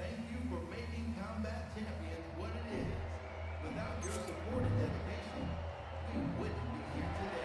thank you for making Combat Champions what it is. Without your support and dedication, we wouldn't be here today.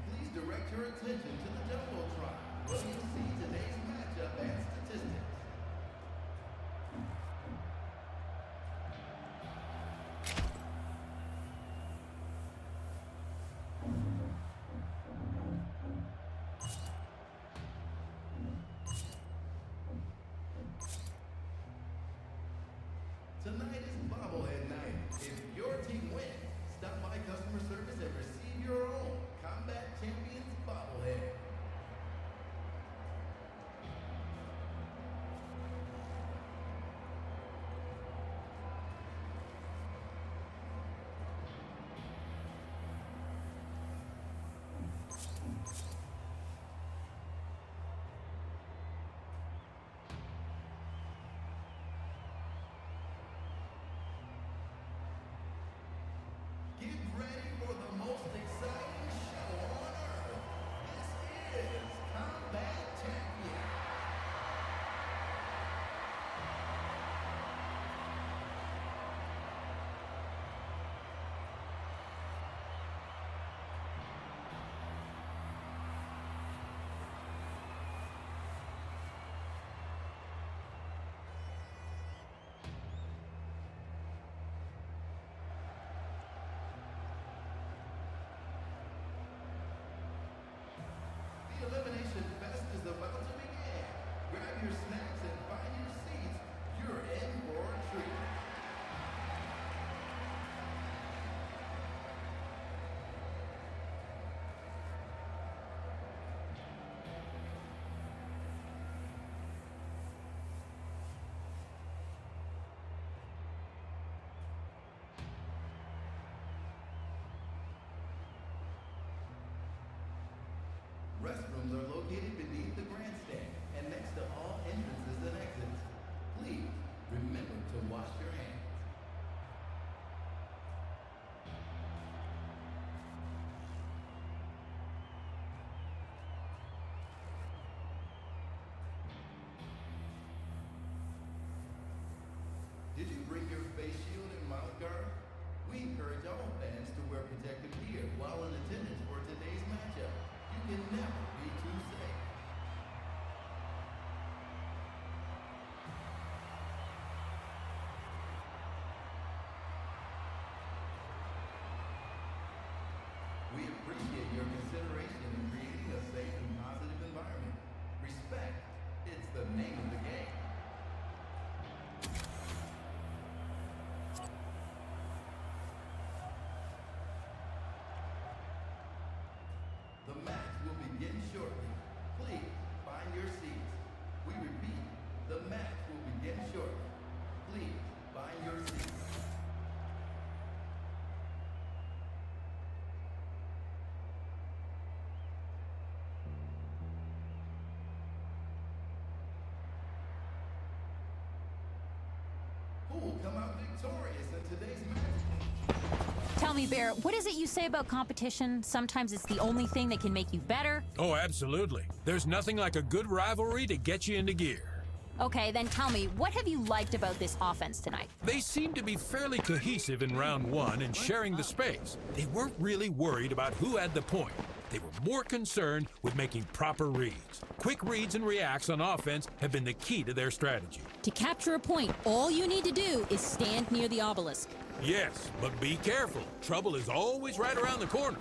Please direct your attention to the Jumbotron, where you'll see today's matchup and statistics. Tonight is bobblehead night. If your team wins, stop by customer service and receive your own Combat Champions bobblehead. Get ready for the most exciting show on earth. This is Combat Champions. The Elimination Fest is about to begin. Grab your snacks and find your seats. You're in for a treat. Restrooms are located beneath the grandstand and next to all entrances and exits. Please remember to wash your hands. Did you bring your face shield and mouth guard? We encourage all fans to wear protective gear while in attendance for today's matchup. You can never be too safe. We appreciate your consideration in creating a safe and positive environment. Respect, it's the name of the game. The match will begin shortly. Please find your seats. We repeat, the match will begin shortly. Please find your seats. Who will come out victorious in today's match? Tell me, Bear, what is it you say about competition? Sometimes it's the only thing that can make you better? Oh, absolutely. There's nothing like a good rivalry to get you into gear. Okay, then tell me, what have you liked about this offense tonight? They seemed to be fairly cohesive in round one and sharing the space. They weren't really worried about who had the point. They were more concerned with making proper reads. Quick reads and reacts on offense have been the key to their strategy. To capture a point, all you need to do is stand near the obelisk. Yes, but be careful. Trouble is always right around the corner.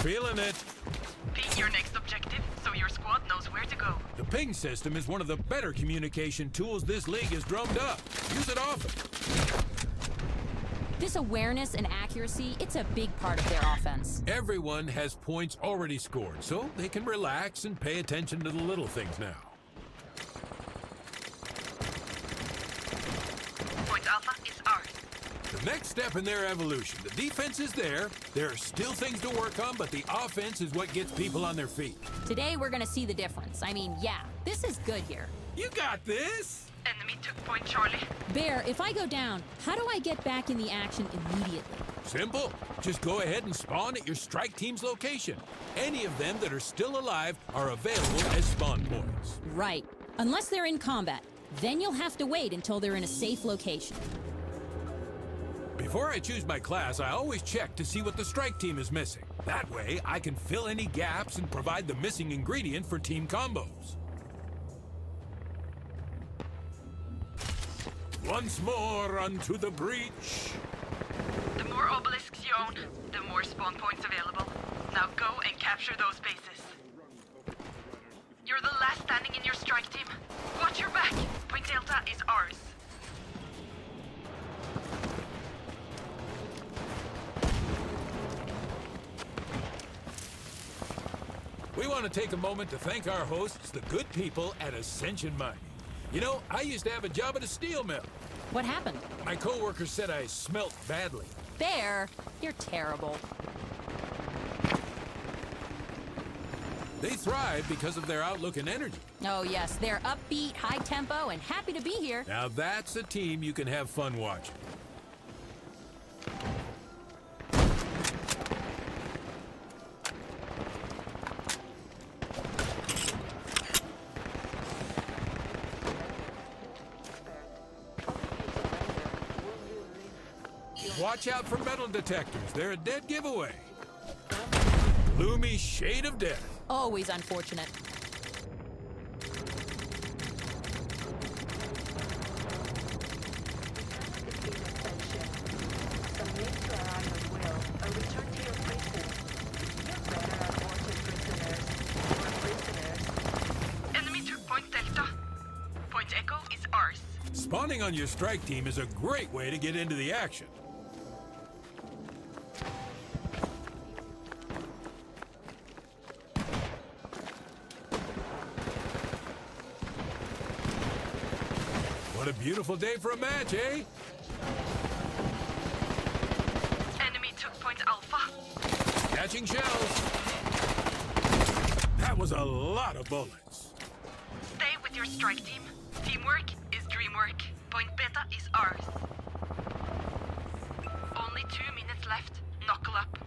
Feeling it. Ping your next objective so your squad knows where to go. The ping system is one of the better communication tools this league has drummed up. Use it often. This awareness and accuracy, it's a big part of their offense. Everyone has points already scored, so they can relax and pay attention to the little things now. Point Alpha is ours. The next step in their evolution. The defense is there. There are still things to work on, but the offense is what gets people on their feet. Today, we're gonna see the difference. I mean, yeah, this is good here. You got this! Enemy took Point Charlie. Bear, if I go down, how do I get back in the action immediately? Simple. Just go ahead and spawn at your strike team's location. Any of them that are still alive are available as spawn points. Right. Unless they're in combat. Then you'll have to wait until they're in a safe location. Before I choose my class, I always check to see what the strike team is missing. That way, I can fill any gaps and provide the missing ingredient for team combos. Once more unto the breach. The more obelisks you own, the more spawn points available. Now go and capture those bases. You're the last standing in your strike team. Watch your back. Point Delta is ours. We want to take a moment to thank our hosts, the good people at Ascension Mining. You know, I used to have a job at a steel mill. What happened? My coworkers said I smelt badly. Bear, you're terrible. They thrive because of their outlook and energy. Oh yes, they're upbeat, high tempo, and happy to be here. Now that's a team you can have fun watching. Watch out for metal detectors. They're a dead giveaway. Gloomy shade of death. Always unfortunate. Enemy took Point Delta. Point Echo is ours. Spawning on your strike team is a great way to get into the action. What a beautiful day for a match, eh? Enemy took Point Alpha. Catching shells. That was a lot of bullets. Stay with your strike team. Teamwork is dreamwork. Point Beta is ours. Only 2 minutes left. Knuckle up.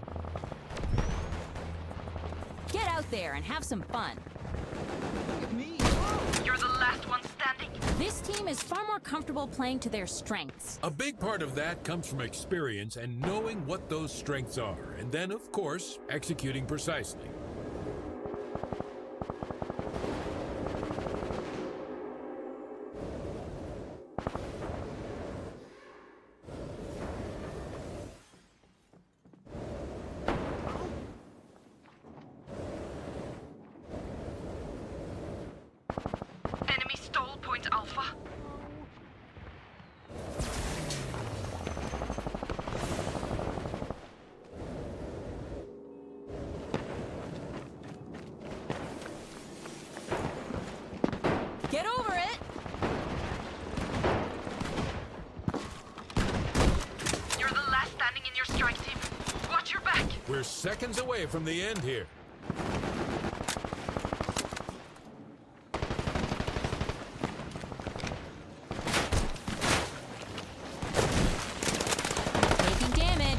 Get out there and have some fun. You're the last one standing. This team is far more comfortable playing to their strengths. A big part of that comes from experience and knowing what those strengths are, and then, of course, executing precisely. Enemy stole Point Alpha. Get over it! You're the last standing in your strike team. Watch your back. We're seconds away from the end here. Taking damage.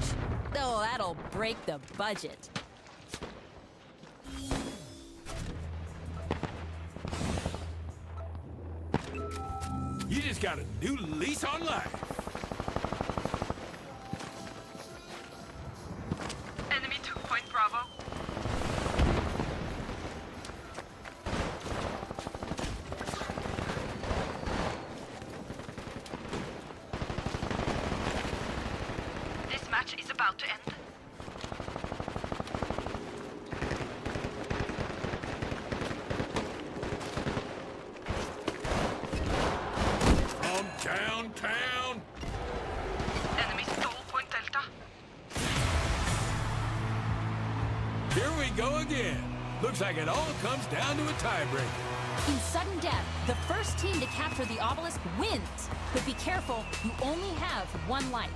Oh, that'll break the budget. You just got a new lease on life. Enemy took Point Bravo. This match is about to end. again. Looks like it all comes down to a tiebreaker. In sudden death, the first team to capture the obelisk wins. But be careful, you only have one life.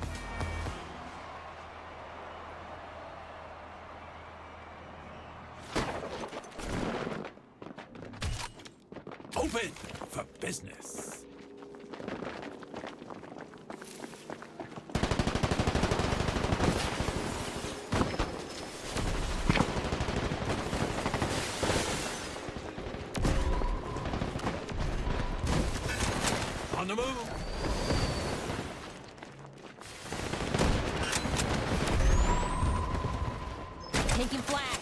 Open for business. On the move. Taking flag.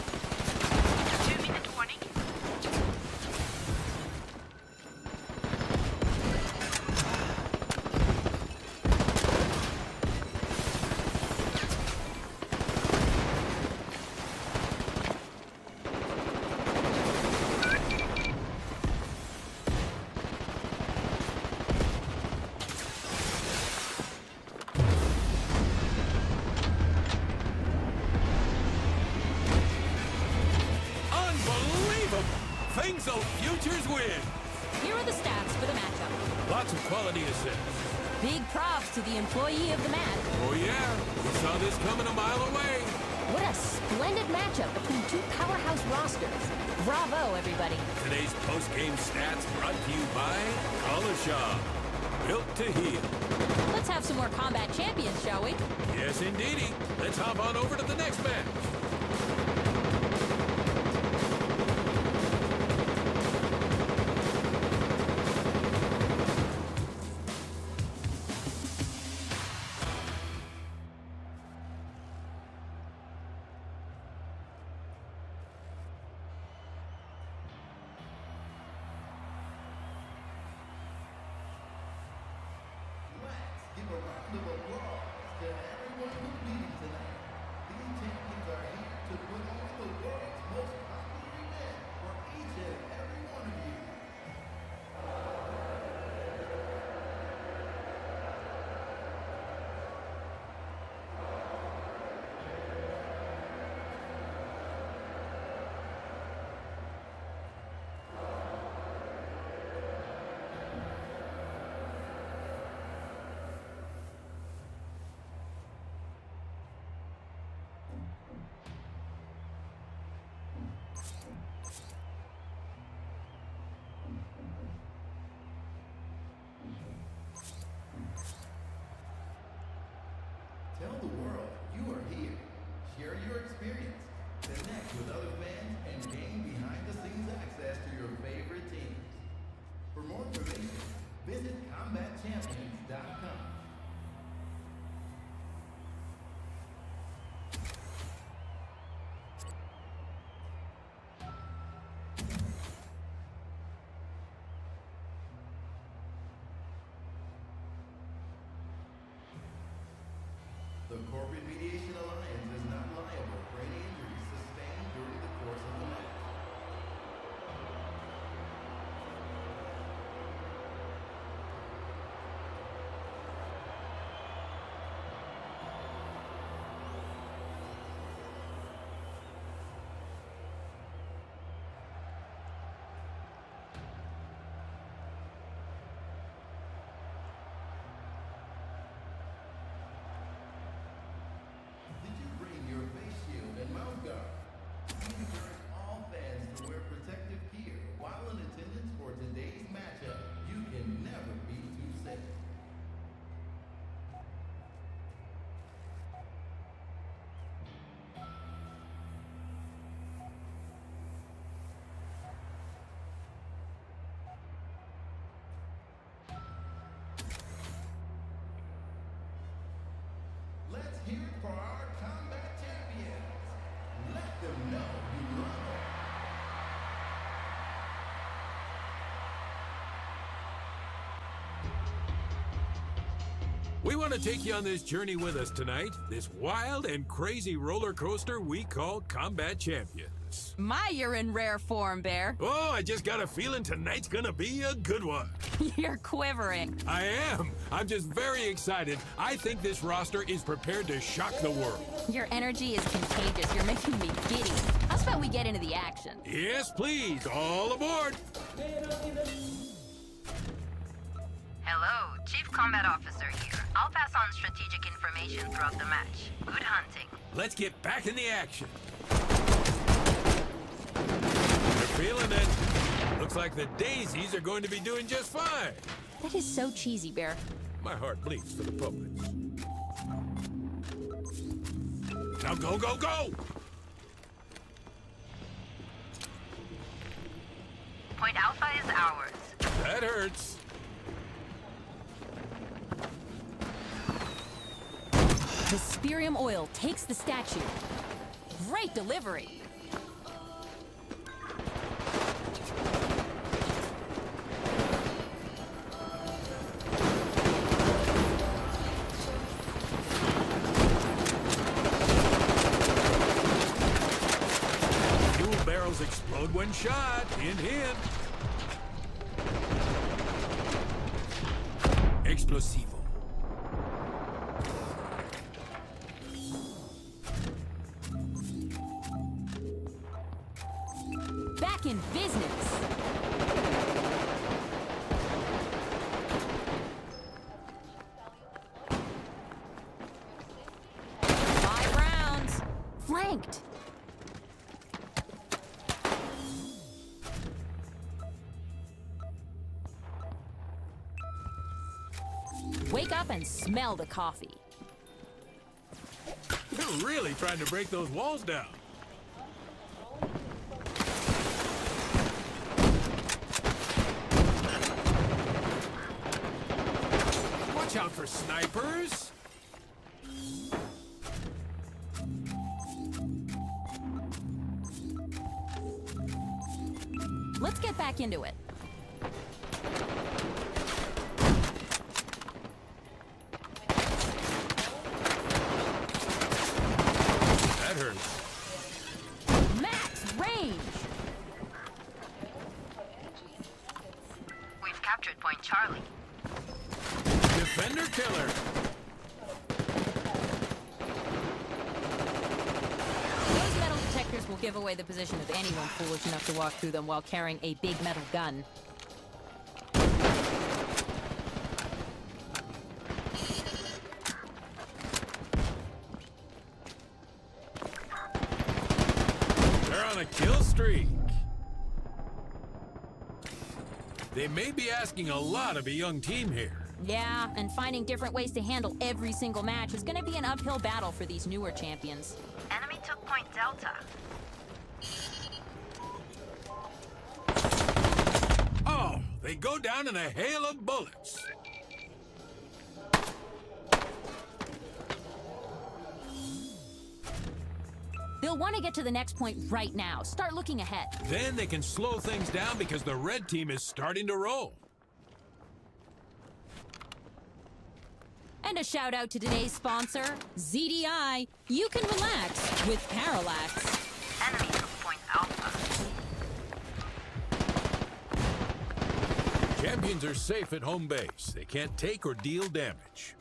2-minute warning. So Futures win. Here are the stats for the matchup. Lots of quality assists. Big props to the employee of the match. Oh yeah, we saw this coming a mile away. What a splendid matchup between two powerhouse rosters. Bravo, everybody. Today's post-game stats brought to you by Collishaw. Built to heal. Let's have some more combat champions, shall we? Yes, indeedy. Let's hop on over to the next match. Give a round of applause to everyone who beat tonight. These champions are here to put on the world's most popular event for each and every one of you. Tell the world you are here. Share your experience. Connect with other fans and gain behind-the-scenes access to your favorite teams. For more information, visit combatchampions.com. The Corporate Mediation Alliance is not liable for any injuries sustained during the course of the match. Did you bring your face shield and mouth guard? We encourage all fans to wear protective gear while in attendance for today's matchup. You can never be too safe. Let's hear it for our combat champions. Let them know you love them. We want to take you on this journey with us tonight, this wild and crazy roller coaster we call Combat Champions. My, you're in rare form, Bear. Oh, I just got a feeling tonight's gonna be a good one. You're quivering. I am. I'm just very excited. I think this roster is prepared to shock the world. Your energy is contagious. You're making me giddy. How's How's about we get into the action? Yes, please. All aboard. Hello, Chief Combat Officer here. I'll pass on strategic information throughout the match. Good hunting. Let's get back in the action. You're feeling it. Looks like the Daisies are going to be doing just fine. That is so cheesy, Bear. My heart bleeds for the public. Now go, go, go! Point Alpha is ours. That hurts. Hesperium oil takes the statue. Great delivery. Fuel barrels explode when shot. Hint, hint. Explosivo. Back in business. Five rounds. Flanked. Wake up and smell the coffee. You're really trying to break those walls down. Watch out for snipers. Let's get back into it. That hurts. Max range. We've captured Point Charlie. Defender killer. Those metal detectors will give away the position of anyone foolish enough to walk through them while carrying a big metal gun. They're on a kill streak. They may be asking a lot of a young team here. Yeah, and finding different ways to handle every single match is going to be an uphill battle for these newer champions. Enemy took Point Delta. Oh, they go down in a hail of bullets. They'll want to get to the next point right now. Start looking ahead. Then they can slow things down because the red team is starting to roll. And a shout out to today's sponsor, ZDI. You can relax with Parallax. Enemy took Point Alpha. Champions are safe at home base. They can't take or deal damage.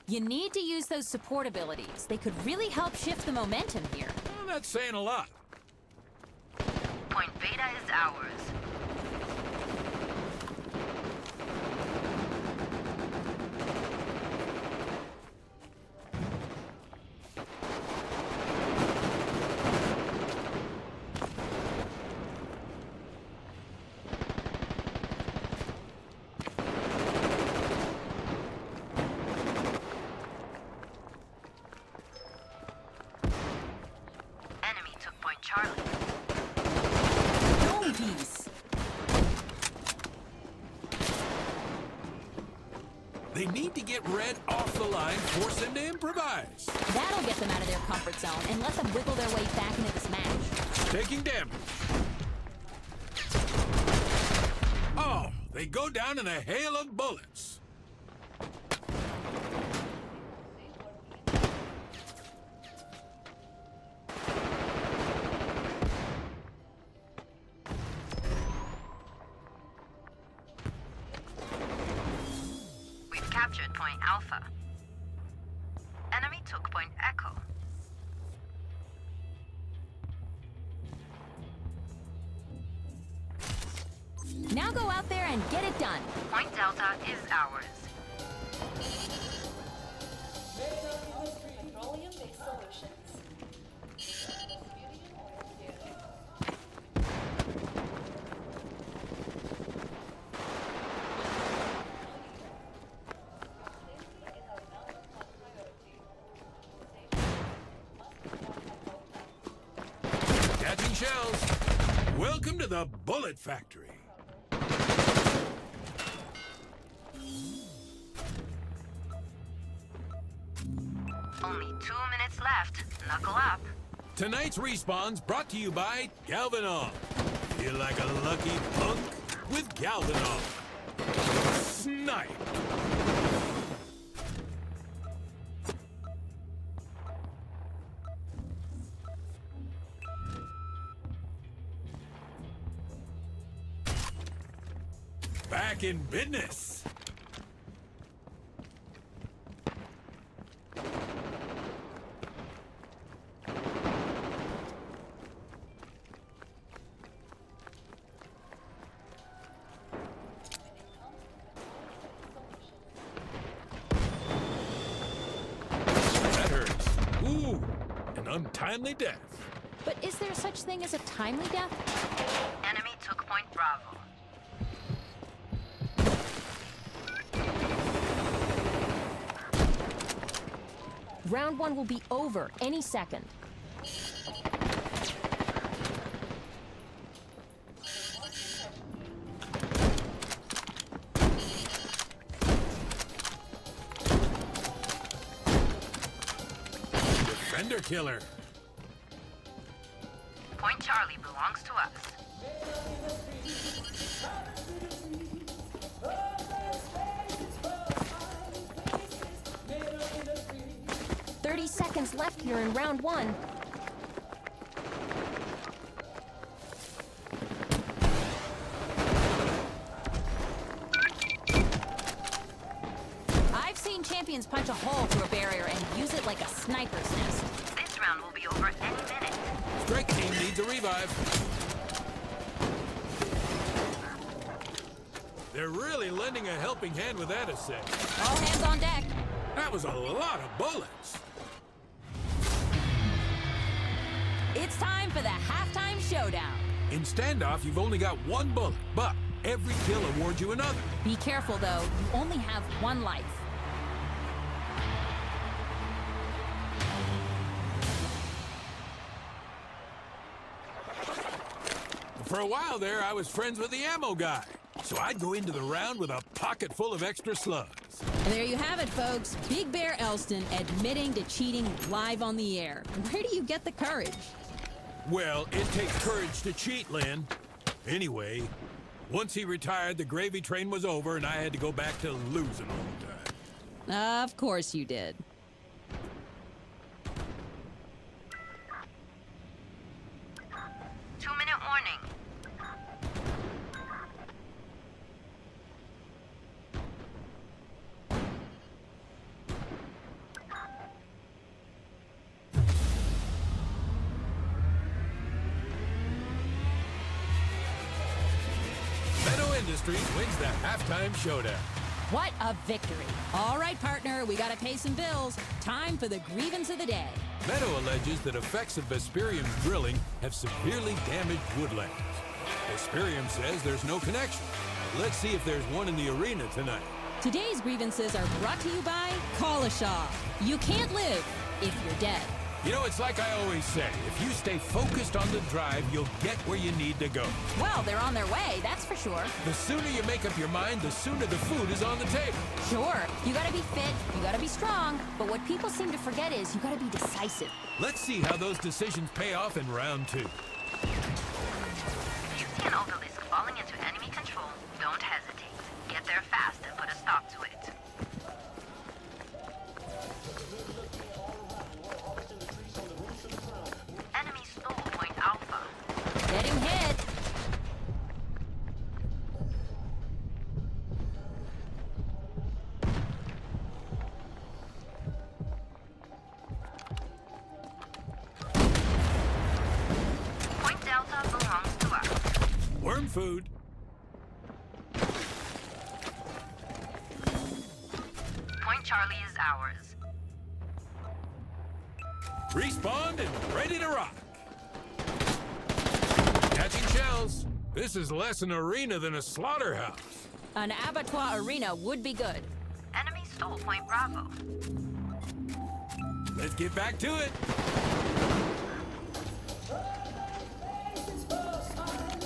You need to use those support abilities. They could really help shift the momentum here. Well, that's saying a lot. Point Beta is ours. Enemy took Point Charlie. Dome piece. They need to get red off the line, force them to improvise. That'll get them out of their comfort zone and let them wiggle their way back into this match. Taking damage. Oh, they go down in a hail of bullets. captured Point Alpha. Enemy took Point Echo. Now go out there and get it done. Point Delta is ours. Petroleum-based solutions. Catching shells. Welcome to the Bullet Factory. Only 2 minutes left. Knuckle up. Tonight's respawn's brought to you by Galvanol. Feel like a lucky punk with Galvanol. Snipe. Back in business. That hurts. Ooh, an untimely death. But is there such thing as a timely death? Enemy took Point Bravo. Round 1 will be over any second. Defender killer. Point Charlie belongs to us. 30 seconds left here in round 1. I've seen champions punch a hole through a barrier and use it like a sniper's nest. This round will be over any minute. Strike team needs a revive. They're really lending a helping hand with that assist. All hands on deck. That was a lot of bullets. It's time for the halftime showdown. In standoff, you've only got one bullet, but every kill awards you another. Be careful, though. You only have one life. For a while there, I was friends with the ammo guy. So I'd go into the round with a pocket full of extra slugs. And there you have it, folks. Big Bear Elston admitting to cheating live on the air. Where do you get the courage? Well, it takes courage to cheat, Lynn. Anyway, once he retired, the gravy train was over and I had to go back to losing all the time. Of course you did. Two-minute warning. Meadow Industries wins the halftime showdown. What a victory. All right, partner, we gotta pay some bills. Time for the grievance of the day. Meadow alleges that effects of Vesperium's drilling have severely damaged woodlands. Vesperium says there's no connection. Let's see if there's one in the arena tonight. Today's grievances are brought to you by Kalashaw. You can't live if you're dead. You know, it's like I always say, if you stay focused on the drive, you'll get where you need to go. Well, they're on their way, that's for sure. The sooner you make up your mind, the sooner the food is on the table. Sure, you gotta be fit, you gotta be strong, but what people seem to forget is you gotta be decisive. Let's see how those decisions pay off in round 2. If you see an obelisk falling into enemy control, don't hesitate. Get there fast and put a stop to it. Enemy stole Point Alpha. Getting hit. food. Point Charlie is ours. Respawned and ready to rock. Catching shells. This is less an arena than a slaughterhouse. An abattoir arena would be good. Enemy stole Point Bravo. Let's get back to it.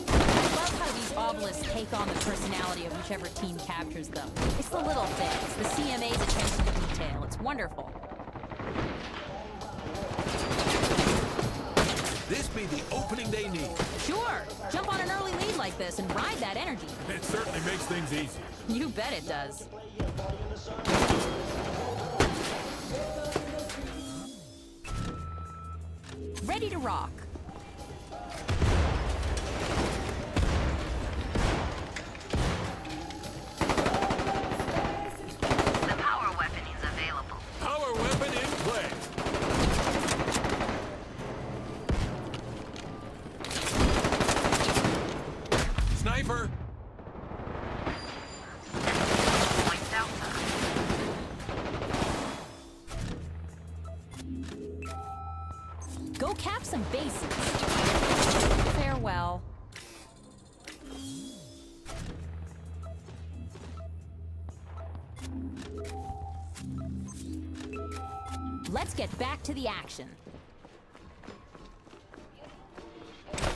I love how these obelisks take on the personality of whichever team captures them. It's the little things, the CMA's attention to detail. It's wonderful. This be the opening they need. Sure, jump on an early lead like this and ride that energy. It certainly makes things easier. You bet it does. Ready to rock. The power weapon is available. Power weapon in play. Sniper. Point Delta. Go cap some bases. Farewell. Let's get back to the action.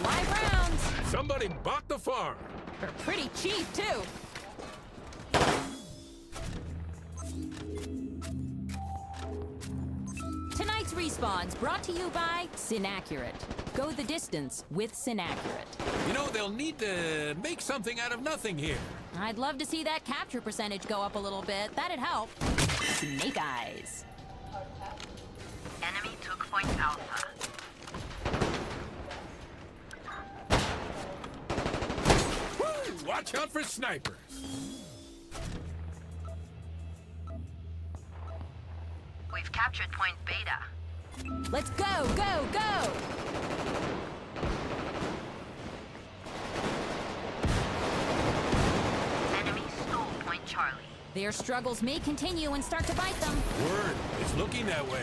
Live rounds. Somebody bought the farm. They're pretty cheap, too. Tonight's Respawns brought to you by Synaccurate. Go the distance with Synaccurate. You know, they'll need to make something out of nothing here. I'd love to see that capture percentage go up a little bit. That'd help. Snake Eyes. Enemy took Point Alpha. Woo! Watch out for snipers. We've captured Point Beta. Let's go, go, go! Enemy stole Point Charlie. Their struggles may continue and start to bite them. Word, it's looking that way.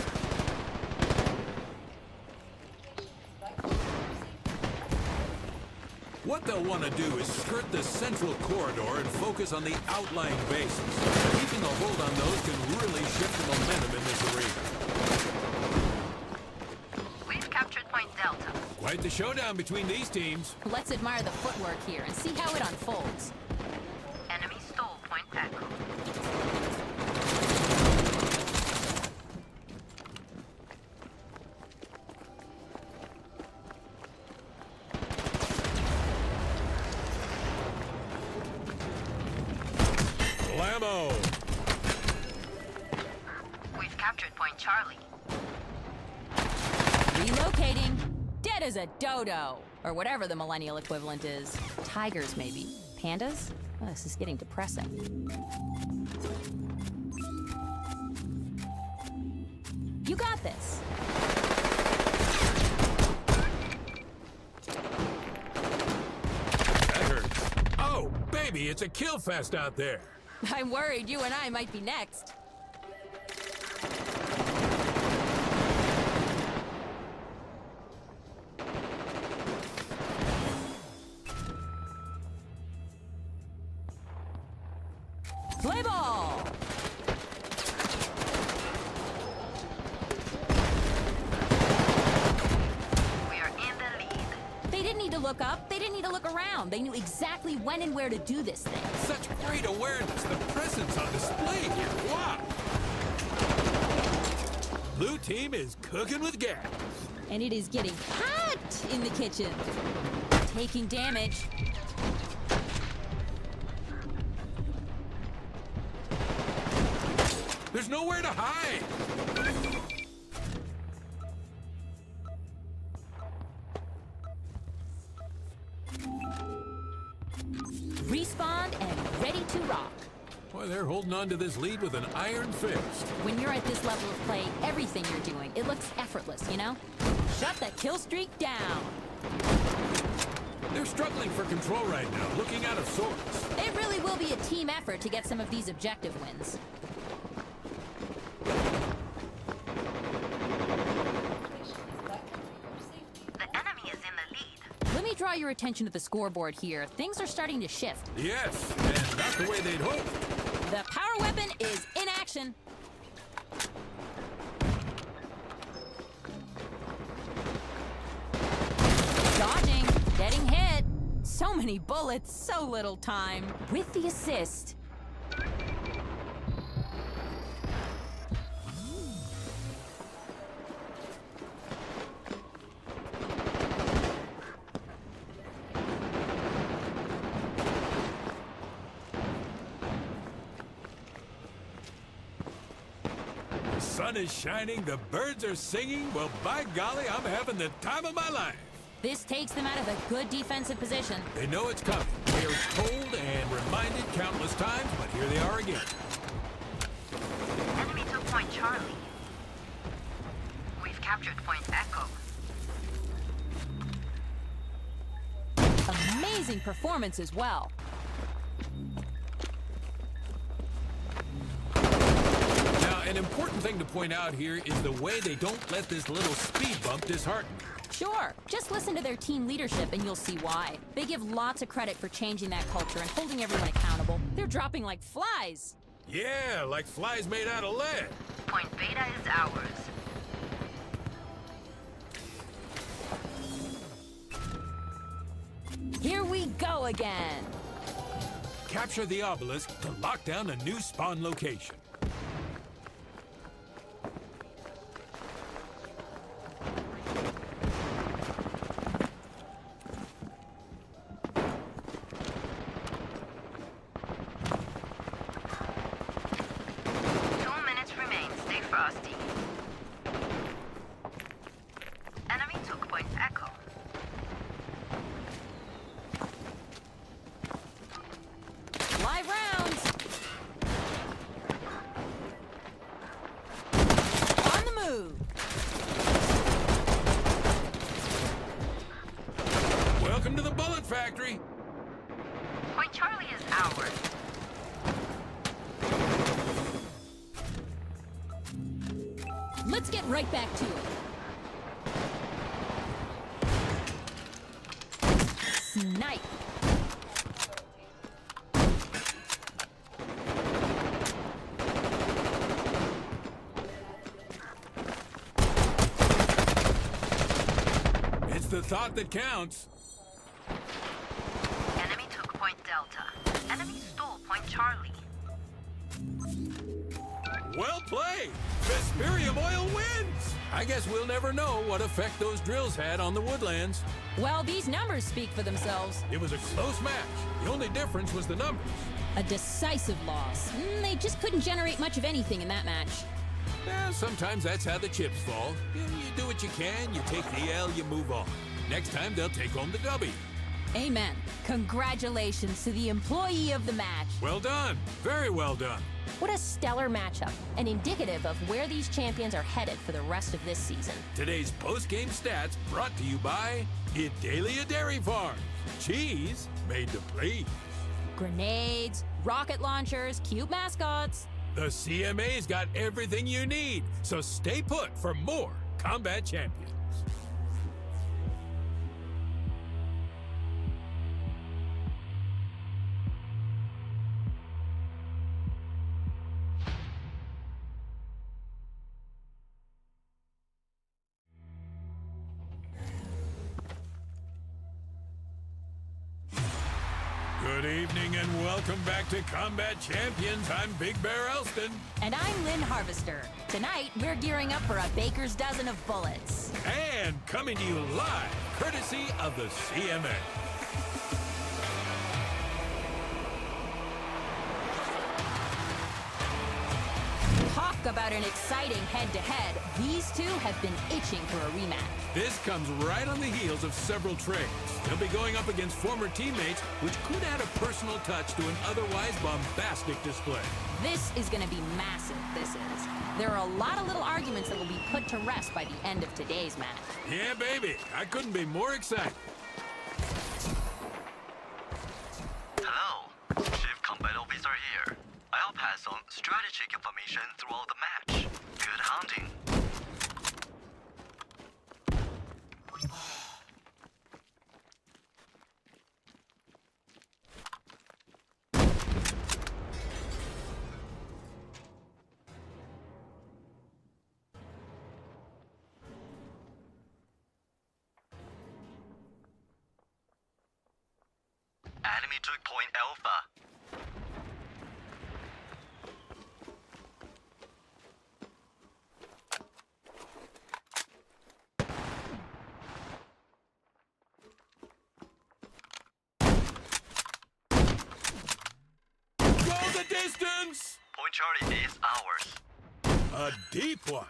What they'll want to do is skirt the central corridor and focus on the outlying bases. Keeping a hold on those can really shift the momentum in this arena. We've captured Point Delta. Quite the showdown between these teams. Let's admire the footwork here and see how it unfolds. Enemy stole Point Echo. Blammo! We've captured Point Charlie. Relocating. Dead as a dodo. Or whatever the millennial equivalent is. Tigers, maybe. Pandas? Oh, this is getting depressing. You got this. That hurts. Oh, baby, it's a kill fest out there. I'm worried you and I might be next. Play ball! We are in the lead. They didn't need to look up. They didn't need to look around. They knew exactly when and where to do this thing. Such great awareness. The presence on display here. Wow. Blue team is cooking with gas. And it is getting hot in the kitchen. Taking damage. There's nowhere to hide. Respawned and ready to rock. Boy, they're holding on to this lead with an iron fist. When you're at this level of play, everything you're doing, it looks effortless, you know? Shut the kill streak down. They're struggling for control right now, looking out of sorts. It really will be a team effort to get some of these objective wins. The enemy is in the lead. Let me draw your attention to the scoreboard here. Things are starting to shift. Yes, and not the way they'd hoped. The power weapon is in action. Dodging, getting hit. So many bullets, so little time. With the assist. The sun is shining, the birds are singing. Well, by golly, I'm having the time of my life. This takes them out of a good defensive position. They know it's coming. They are told and reminded countless times, but here they are again. Enemy took Point Charlie. We've captured Point Echo. Amazing performance as well. Now, an important thing to point out here is the way they don't let this little speed bump dishearten them. Sure, just listen to their team leadership and you'll see why. They give lots of credit for changing that culture and holding everyone accountable. They're dropping like flies. Yeah, like flies made out of lead. Point Beta is ours. Here we go again. Capture the obelisk to lock down a new spawn location. Live rounds. On the move. Welcome to the Bullet Factory. Point Charlie is ours. Let's get right back to it. Snipe. It's the thought that counts. Enemy took Point Delta. Enemy stole Point Charlie. Well played! Vesperium Oil wins! I guess we'll never know what effect those drills had on the woodlands. Well, these numbers speak for themselves. It was a close match. The only difference was the numbers. A decisive loss. They just couldn't generate much of anything in that match. Yeah, sometimes that's how the chips fall. You do what you can, you take the L, you move on. Next time, they'll take home the W. Amen. Congratulations to the employee of the match. Well done. Very well done. What a stellar matchup, and indicative of where these champions are headed for the rest of this season. Today's post-game stats brought to you by Idalia Dairy Farms. Cheese made to please. Grenades, rocket launchers, cute mascots. The CMA's got everything you need, so stay put for more Combat Champions. Good evening and welcome back to Combat Champions. I'm Big Bear Elston. And I'm Lynn Harvester. Tonight, we're gearing up for a baker's dozen of bullets. And coming to you live, courtesy of the CMA. Talk about an exciting head-to-head. These two have been itching for a rematch. This comes right on the heels of several trades. They'll be going up against former teammates, which could add a personal touch to an otherwise bombastic display. This is going to be massive, this is. There are a lot of little arguments that will be put to rest by the end of today's match. Yeah, baby. I couldn't be more excited. here. I'll pass on strategic information throughout the match. Good hunting. Enemy took point Alpha. Go the distance! Point Charlie is ours. A deep one.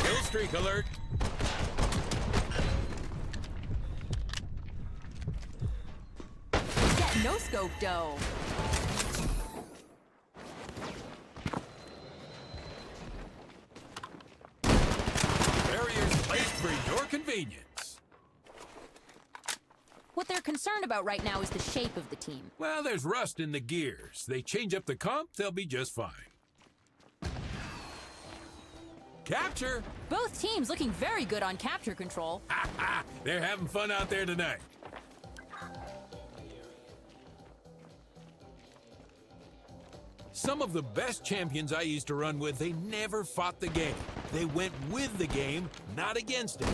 Kill streak alert. Get no scope dough. Barriers placed for your convenience. What they're concerned about right now is the shape of the team. Well, there's rust in the gears. They change up the comp, they'll be just fine. Capture! Both teams looking very good on capture control. Ha ha! They're having fun out there tonight. Some of the best champions I used to run with, they never fought the game. They went with the game, not against it.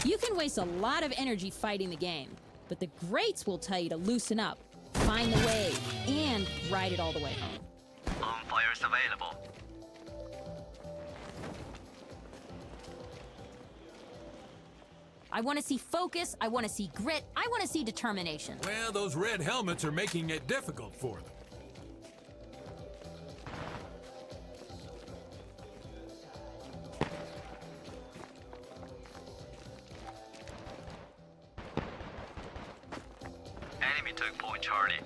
You can waste a lot of energy fighting the game, but the greats will tell you to loosen up, find the way, and ride it all the way home. On fires available. I want to see focus, I want to see grit, I want to see determination. Well, those red helmets are making it difficult for them. Enemy took point Charlie.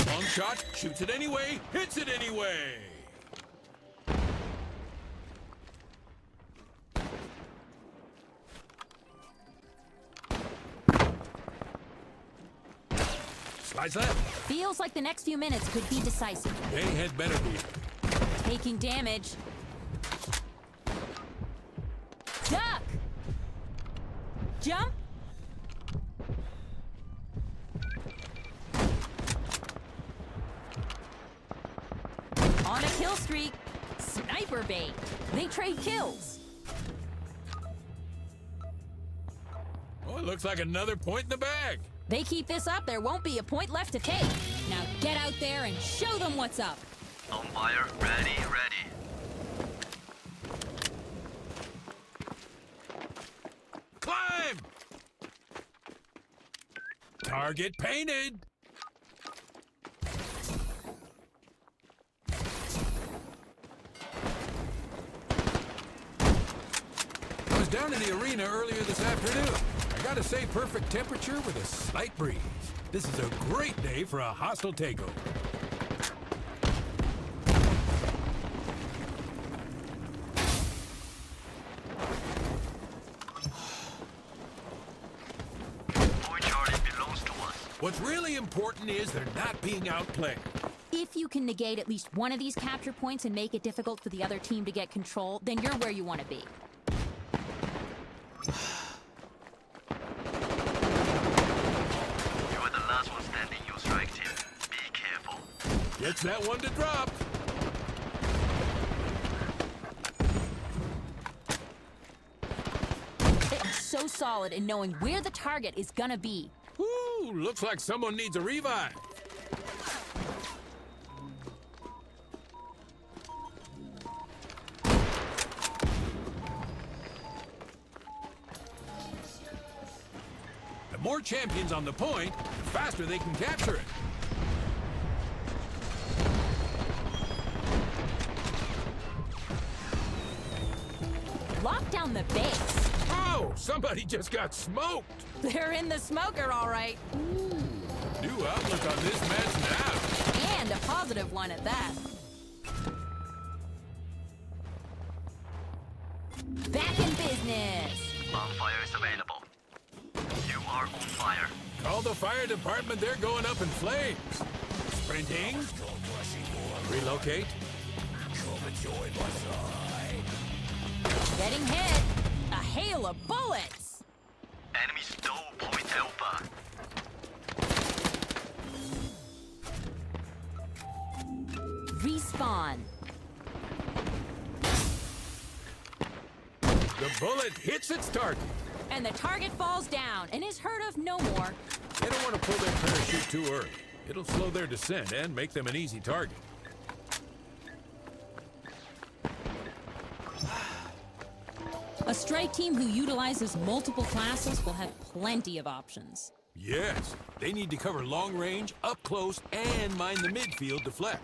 Long shot, shoots it anyway, hits it anyway. Slice left. Feels like the next few minutes could be decisive. They had better be. Taking damage. Duck! Jump! On a kill streak. Sniper bait. They trade kills. Oh, it looks like another point in the bag. They keep this up, there won't be a point left to take. Now get out there and show them what's up. On fire, ready, ready. Climb! Target painted. I was down in the arena earlier this afternoon. I gotta say, perfect temperature with a slight breeze. This is a great day for a hostile takeover. Point Charlie belongs to us. What's really important is they're not being outplayed. If you can negate at least one of these capture points and make it difficult for the other team to get control, then you're where you want to be. You are the last one standing, your strike team. Be careful. Gets that one to drop. It's so solid in knowing where the target is gonna be. Ooh, looks like someone needs a revive. The more champions on the point, the faster they can capture it. Lock down the base. Oh, somebody just got smoked. They're in the smoker, all right. New outlook on this match now. And a positive one at that. Back in business. Bonfire is available. You are on fire. Call the fire department, they're going up in flames. Sprinting. Relocate. Getting hit. A hail of bullets. Enemy stole point Alpha. Respawn. The bullet hits its target. And the target falls down and is heard of no more. They don't want to pull their parachute too early. It'll slow their descent and make them an easy target. A strike team who utilizes multiple classes will have plenty of options. Yes, they need to cover long range, up close, and mine the midfield to flex.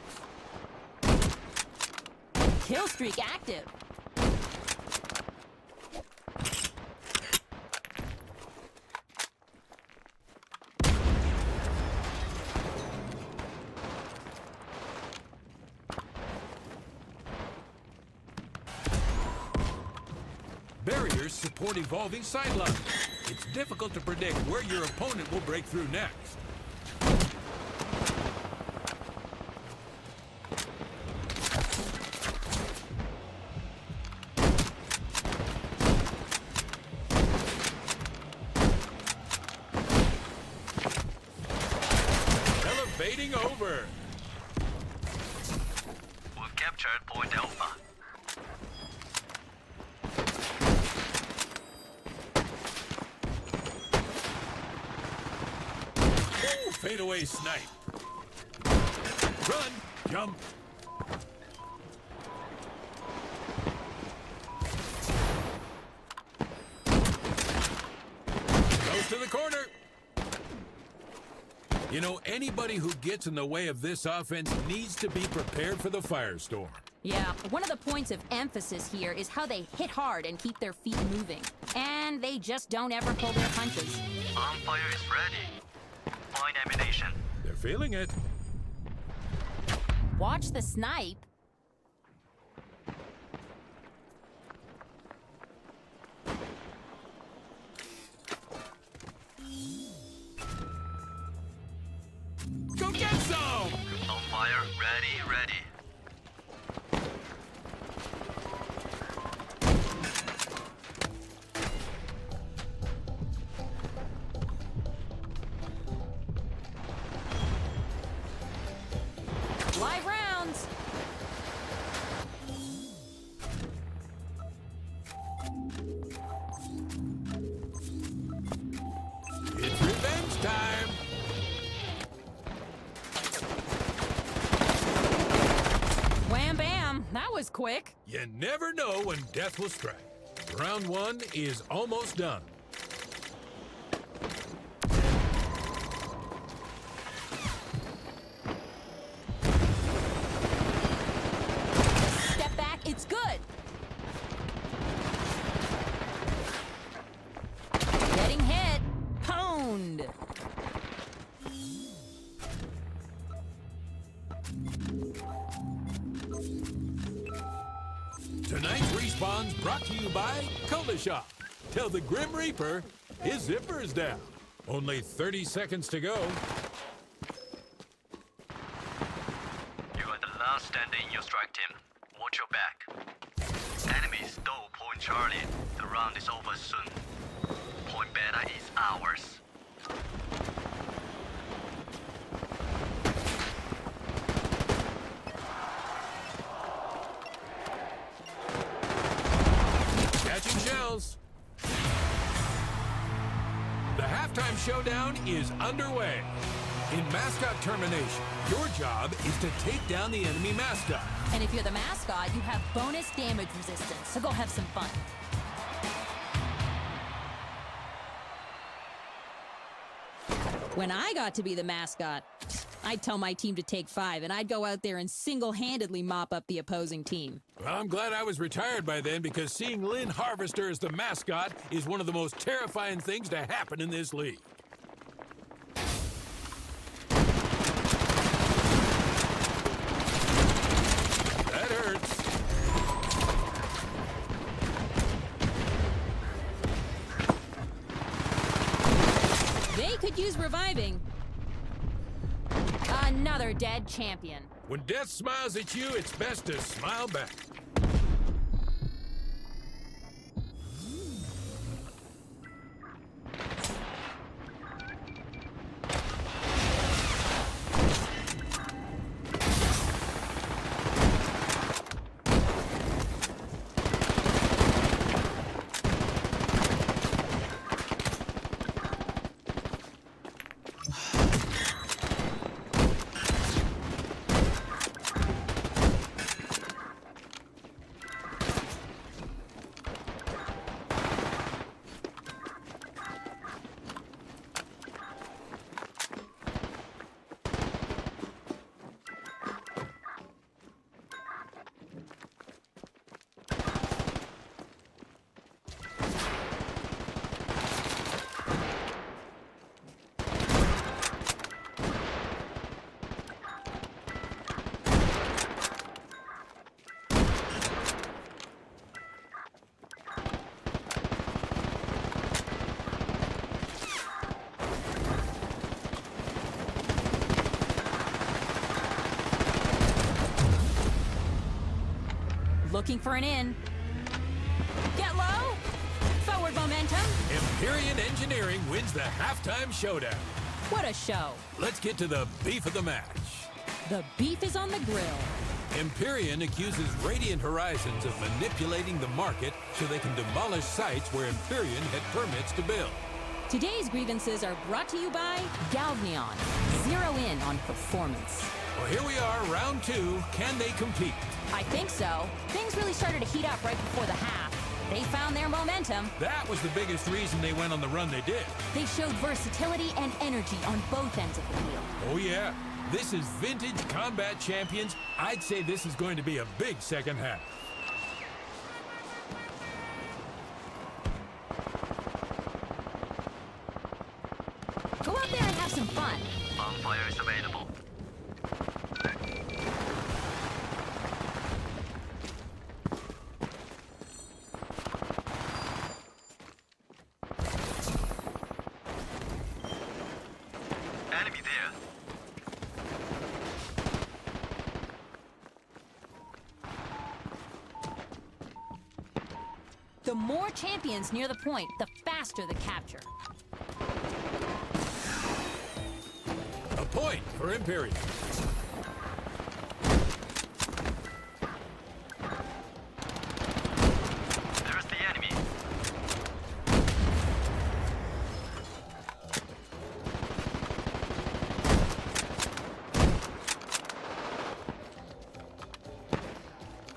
Kill streak active. Barriers support evolving sidelines. It's difficult to predict where your opponent will break through next. Elevating over. We've captured point Alpha. Fadeaway snipe. Run, jump. Goes to the corner. You know, anybody who gets in the way of this offense needs to be prepared for the firestorm. Yeah, one of the points of emphasis here is how they hit hard and keep their feet moving. And they just don't ever pull their punches. Bonfire is ready. Find ammunition. They're feeling it. Watch the snipe. Go get some! Bonfire ready. Live rounds. It's revenge time! Wham bam. That was quick. You never know when death will strike. Round one is almost done. Step back. It's good. Getting hit. Pwned. Tonight's respawn's brought to you by Cola Shop. Tell the Grim Reaper his zipper's down. Only 30 seconds to go. You are the last standing in your strike team. Watch your back. Enemy stole point Charlie. The round is over soon. Point Beta is ours. Catching shells. The halftime showdown is underway. In mascot termination, your job is to take down the enemy mascot. And if you're the mascot, you have bonus damage resistance, so go have some fun. When I got to be the mascot, I'd tell my team to take 5, and I'd go out there and single-handedly mop up the opposing team. Well, I'm glad I was retired by then, because seeing Lynn Harvester as the mascot is one of the most terrifying things to happen in this league. That hurts. They could use reviving. Another dead champion. When death smiles at you, it's best to smile back. Looking for an in. Get low. Forward momentum. Empyrean Engineering wins the halftime showdown. What a show. Let's get to the beef of the match. The beef is on the grill. Empyrean accuses Radiant Horizons of manipulating the market so they can demolish sites where Empyrean had permits to build. Today's grievances are brought to you by Galvneon. Zero in on performance. Well, here we are, round 2. Can they compete? I think so. Things really started to heat up right before the half. They found their momentum. That was the biggest reason they went on the run they did. They showed versatility and energy on both ends of the field. Oh, yeah. This is vintage combat champions. I'd say this is going to be a big second half. Go out there and have some fun. Bonfire is available. Enemy there. The more champions near the point, the faster the capture. A point for Empyrean. There's the enemy.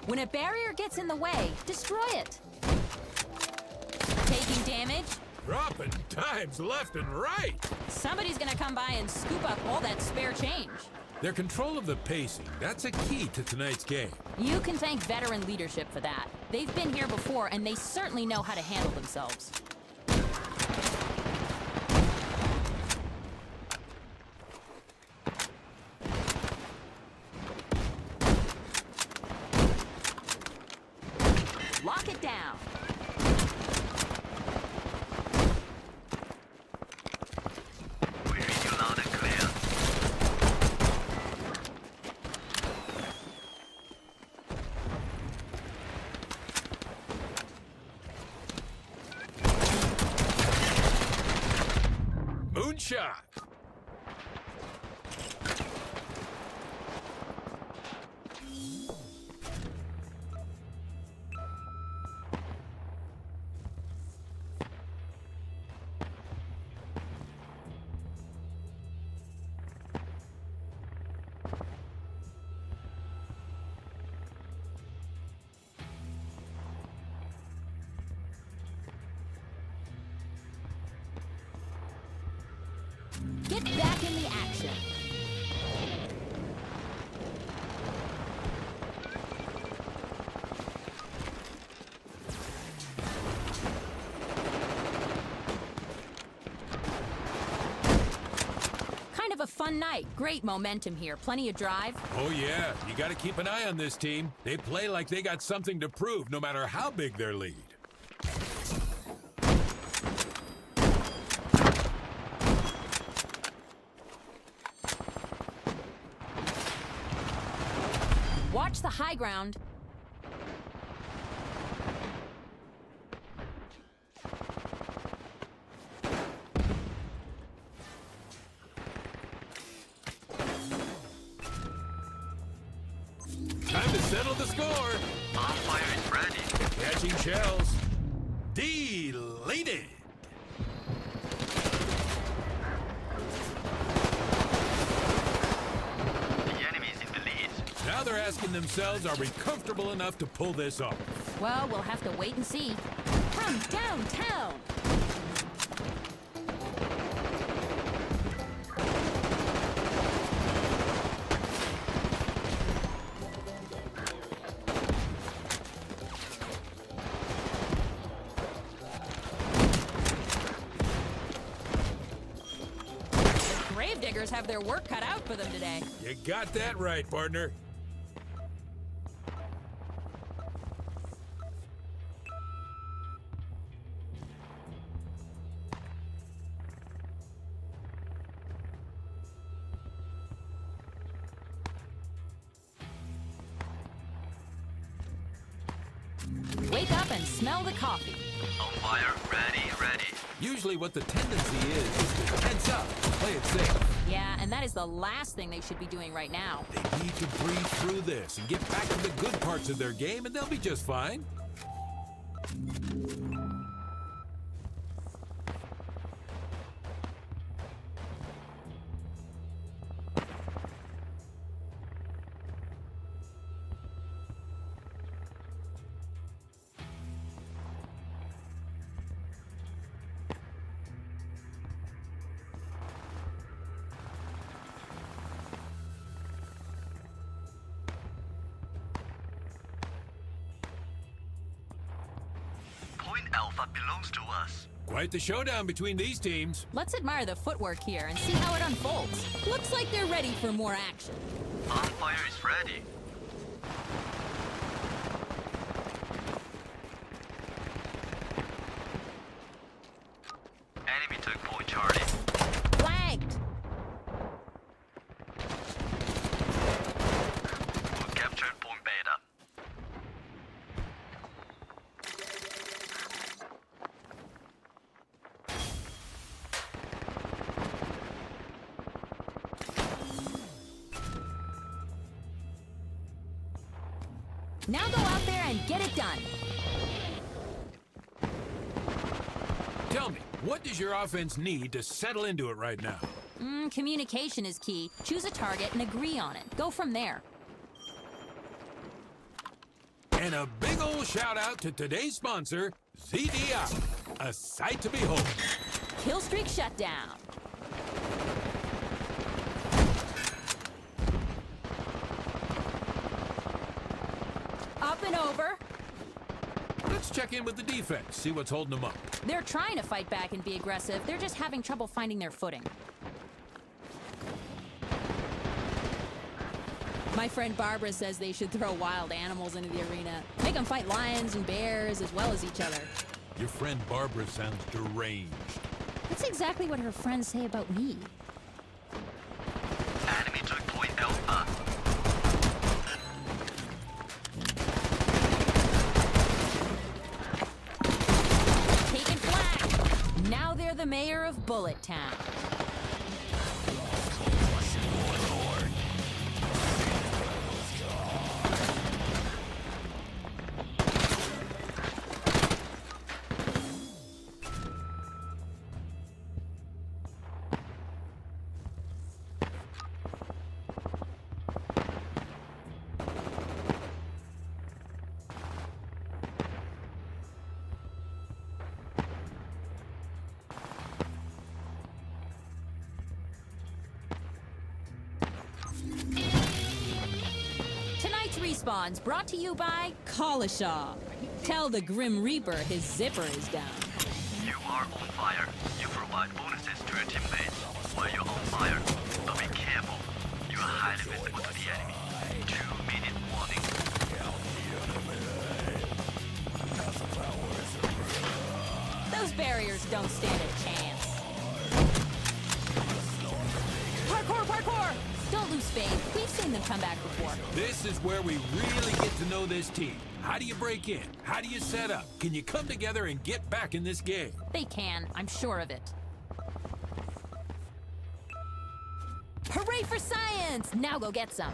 When a barrier gets in the way, destroy it. Taking damage? Dropping times left and right. Somebody's gonna come by and scoop up all that spare change. Their control of the pacing, that's a key to tonight's game. You can thank veteran leadership for that. They've been here before, and they certainly know how to handle themselves. Lock it down. We read you loud and clear. Moonshot. Get back in the action. have a fun night. Great momentum here. Plenty of drive. Oh, yeah. You got to keep an eye on this team. They play like they got something to prove, no matter how big their lead. Watch the high ground. Time to settle the score. Bonfire is ready. Catching shells. Deleted. The enemy's in the lead. Now they're asking themselves, are we comfortable enough to pull this off? Well, we'll have to wait and see. From downtown. Gravediggers have their work cut out for them today. You got that right, partner. Wake up and smell the coffee. Bonfire ready. Usually what the tendency is to tense up, play it safe. Yeah, and that is the last thing they should be doing right now. They need to breathe through this and get back to the good parts of their game, and they'll be just fine. Point Alpha belongs to us. Quite the showdown between these teams. Let's admire the footwork here and see how it unfolds. Looks like they're ready for more action. Bonfire is ready. Enemy took Point Charlie. Flanked! We captured Point Beta. Now go out there and get it done. Tell me, what does your offense need to settle into it right now? Communication is key. Choose a target and agree on it. Go from there. And a big old shout out to today's sponsor, ZDI. A sight to behold. Kill streak shutdown. Up and over. Let's check in with the defense, see what's holding them up. They're trying to fight back and be aggressive. They're just having trouble finding their footing. My friend Barbara says they should throw wild animals into the arena. Make them fight lions and bears as well as each other. Your friend Barbara sounds deranged. That's exactly what her friends say about me. Enemy took Point Alpha. Taking flag. Now they're the mayor of Bullet Town. Tonight's Respawns brought to you by Collishaw. Tell the Grim Reaper his zipper is down. You are on fire. You provide bonuses to your teammates while you're on fire. The are highly visible to the enemy. 2-minute warning. Those barriers don't stand a chance. Parkour, parkour! Don't lose faith. We've seen them come back before. This is where we really get to know this team. How do you break in? How do you set up? Can you come together and get back in this game? They can, I'm sure of it. Hooray for science! Now go get some.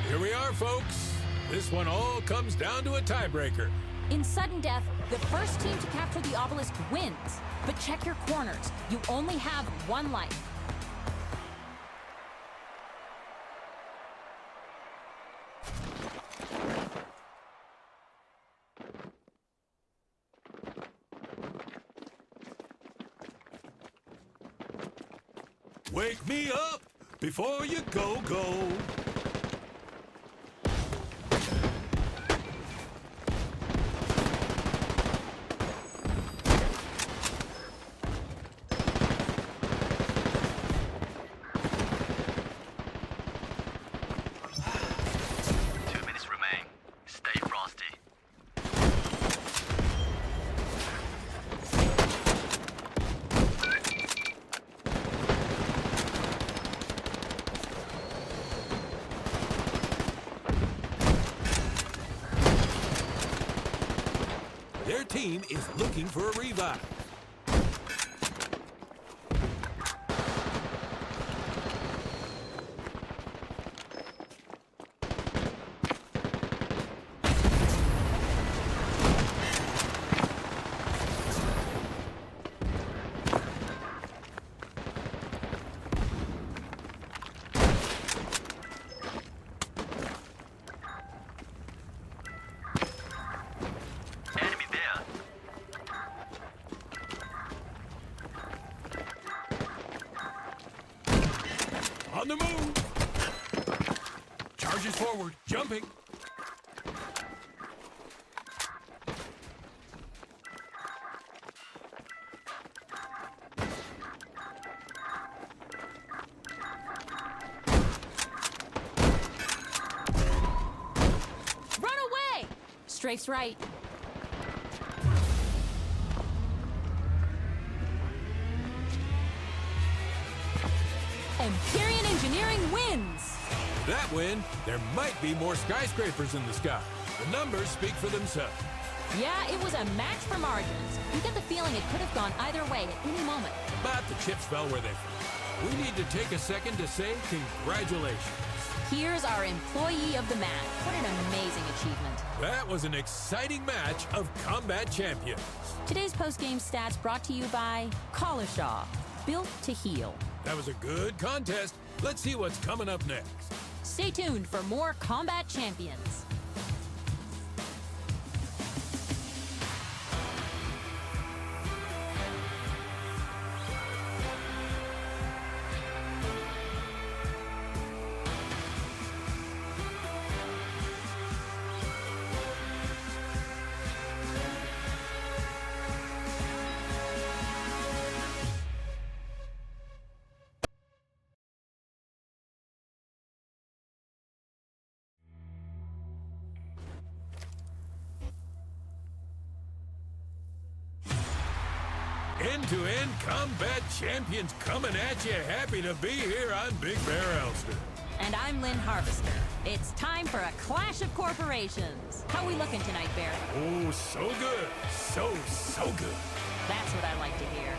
Here we are, folks. This one all comes down to a tiebreaker. In sudden death, the first team to capture the obelisk wins. But check your corners. You only have one life. Wake me up before you go. Their team is looking for a revive. On the move! Charges forward, jumping. Run away! Strafe's right. Empyrean Engineering wins! That win, there might be more skyscrapers in the sky. The numbers speak for themselves. Yeah, it was a match for margins. You get the feeling it could have gone either way at any moment. But the chips fell where they fell. We need to take a second to say congratulations. Here's our Employee of the Match. What an amazing achievement. That was an exciting match of combat champions. Today's post-game stats brought to you by Collishaw, built to heal. That was a good contest. Let's see what's coming up next. Stay tuned for more Combat Champions. End-to-end combat champions coming at you. Happy to be here. I'm Big Bear Elster. And I'm Lynn Harvester. It's time for a clash of corporations. How we looking tonight, Bear? Oh, so good. So good. That's what I like to hear.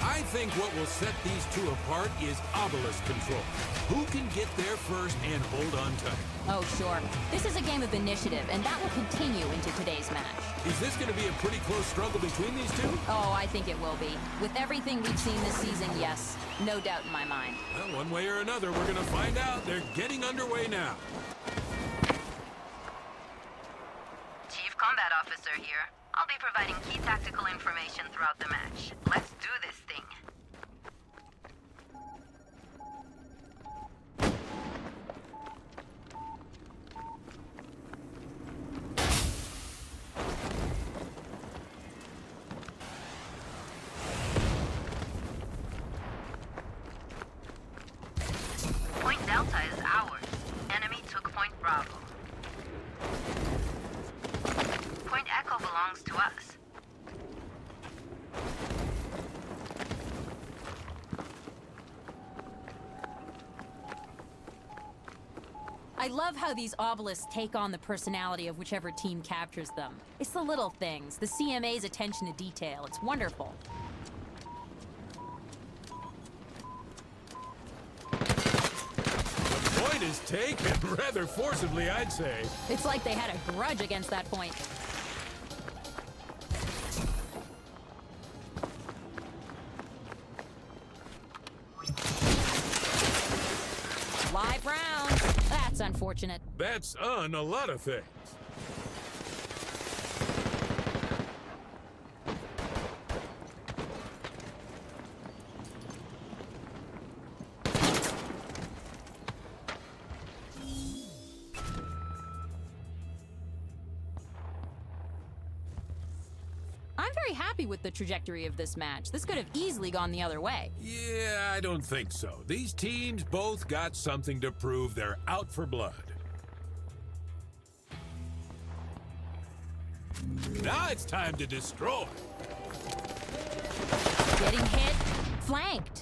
I think what will set these two apart is obelisk control. Who can get there first and hold on tight? Oh, sure. This is a game of initiative, and that will continue into today's match. Is this going to be a pretty close struggle between these two? Oh, I think it will be. With everything we've seen this season, yes. No doubt in my mind. Well, one way or another, we're going to find out. They're getting underway now. Chief Combat Officer here. I'll be providing key tactical information throughout the match. Let's do this thing. I love how these obelisks take on the personality of whichever team captures them. It's the little things, the CMA's attention to detail. It's wonderful. The point is taken rather forcibly, I'd say. It's like they had a grudge against that point. Live round. That's unfortunate. That's a lot of things. I'm very happy with the trajectory of this match. This could have easily gone the other way. Yeah, I don't think so. These teams both got something to prove. They're out for blood. Now it's time to destroy. Getting hit, flanked.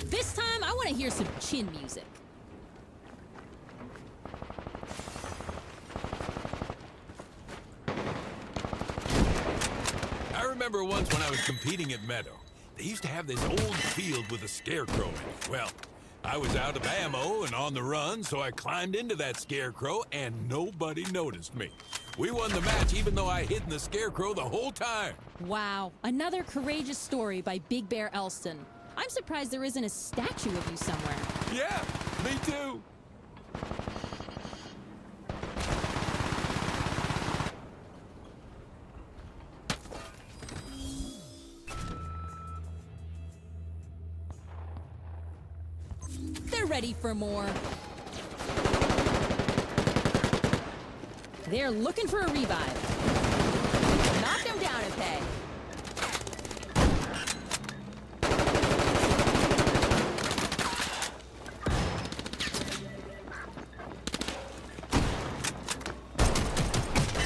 This time, I want to hear some chin music. I remember once when I was competing at Meadow, they used to have this old field with a scarecrow in it. Well, I was out of ammo and on the run, so I climbed into that scarecrow and nobody noticed me. We won the match even though I hid in the scarecrow the whole time. Wow, another courageous story by Big Bear Elston. I'm surprised there isn't a statue of you somewhere. Yeah, me too. They're ready for more. They're looking for a revive. Knock them down a peg.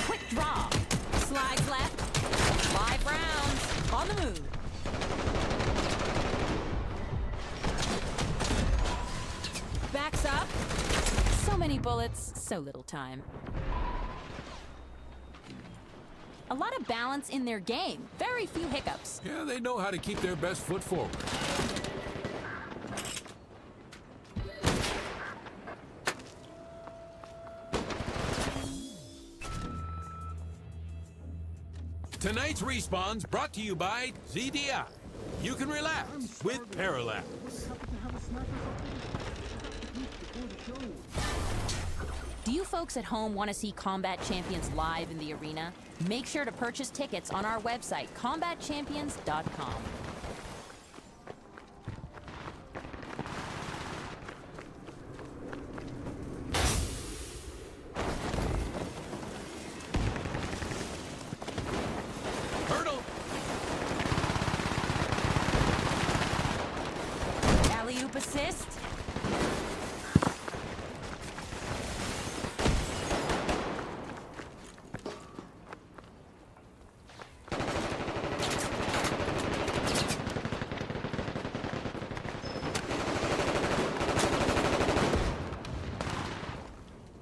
Quick draw. Slides left. 5 rounds. On the move. Backs up. So many bullets, so little time. A lot of balance in their game. Very few hiccups. Yeah, they know how to keep their best foot forward. Tonight's Respawn's brought to you by ZDI. You can relax with Parallax. Do you folks at home want to see Combat Champions live in the arena? Make sure to purchase tickets on our website, combatchampions.com. Hurdle! Alley-oop assist.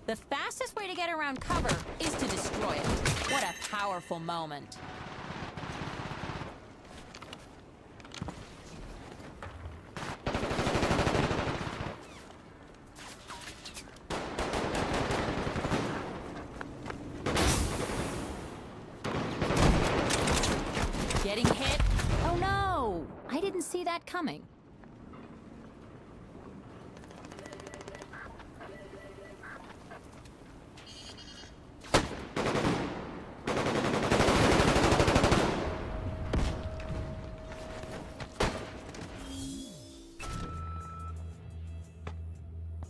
The fastest way to get around cover is to destroy it. What a powerful moment. Getting hit. Oh no! I didn't see that coming.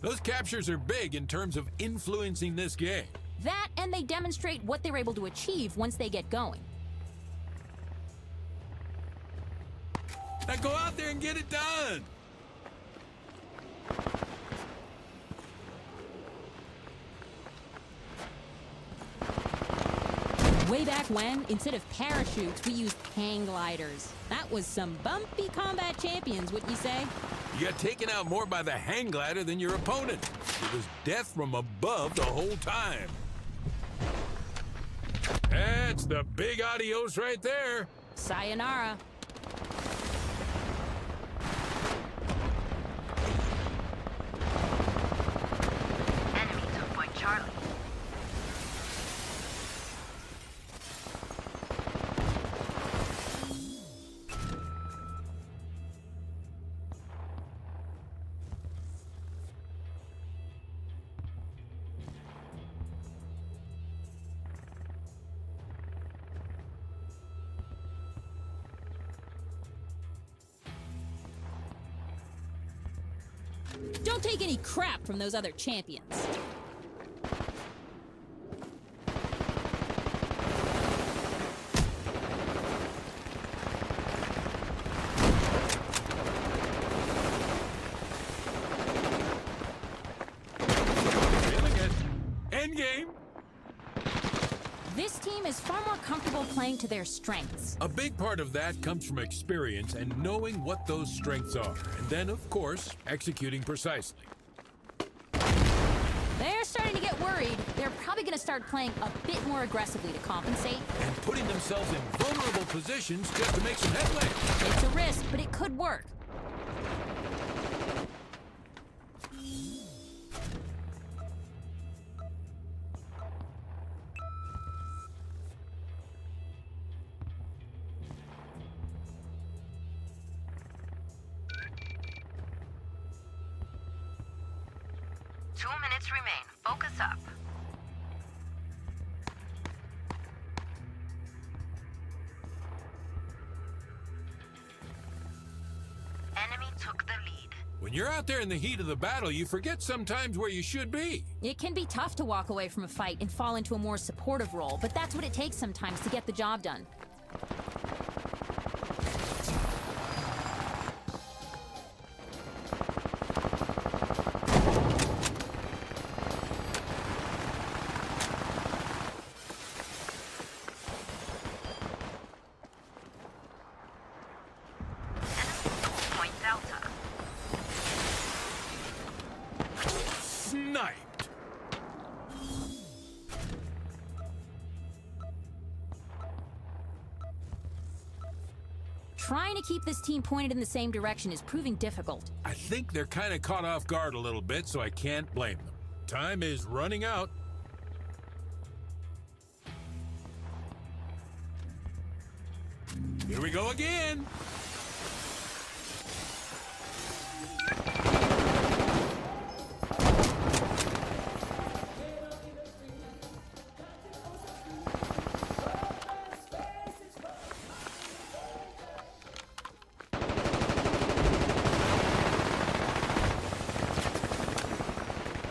Those captures are big in terms of influencing this game. That, and they demonstrate what they're able to achieve once they get going. Now go out there and get it done! Way back when, instead of parachutes, we used hang gliders. That was some bumpy combat champions, wouldn't you say? You got taken out more by the hang glider than your opponent. It was death from above the whole time. That's the big adios right there. Sayonara. Enemy took Point Charlie. Don't take any crap from those other champions. Feeling it. Endgame. This team is far more comfortable playing to their strengths. A big part of that comes from experience and knowing what those strengths are. And then, of course, executing precisely. They're starting to get worried. They're probably going to start playing a bit more aggressively to compensate. And putting themselves in vulnerable positions just to make some headway. It's a risk, but it could work. Two minutes remain. Focus up. Enemy took the lead. When you're out there in the heat of the battle, you forget sometimes where you should be. It can be tough to walk away from a fight and fall into a more supportive role, but that's what it takes sometimes to get the job done. Point Delta. Sniped. Trying to keep this team pointed in the same direction is proving difficult. I think they're kind of caught off guard a little bit, so I can't blame them. Time is running out. Here we go again.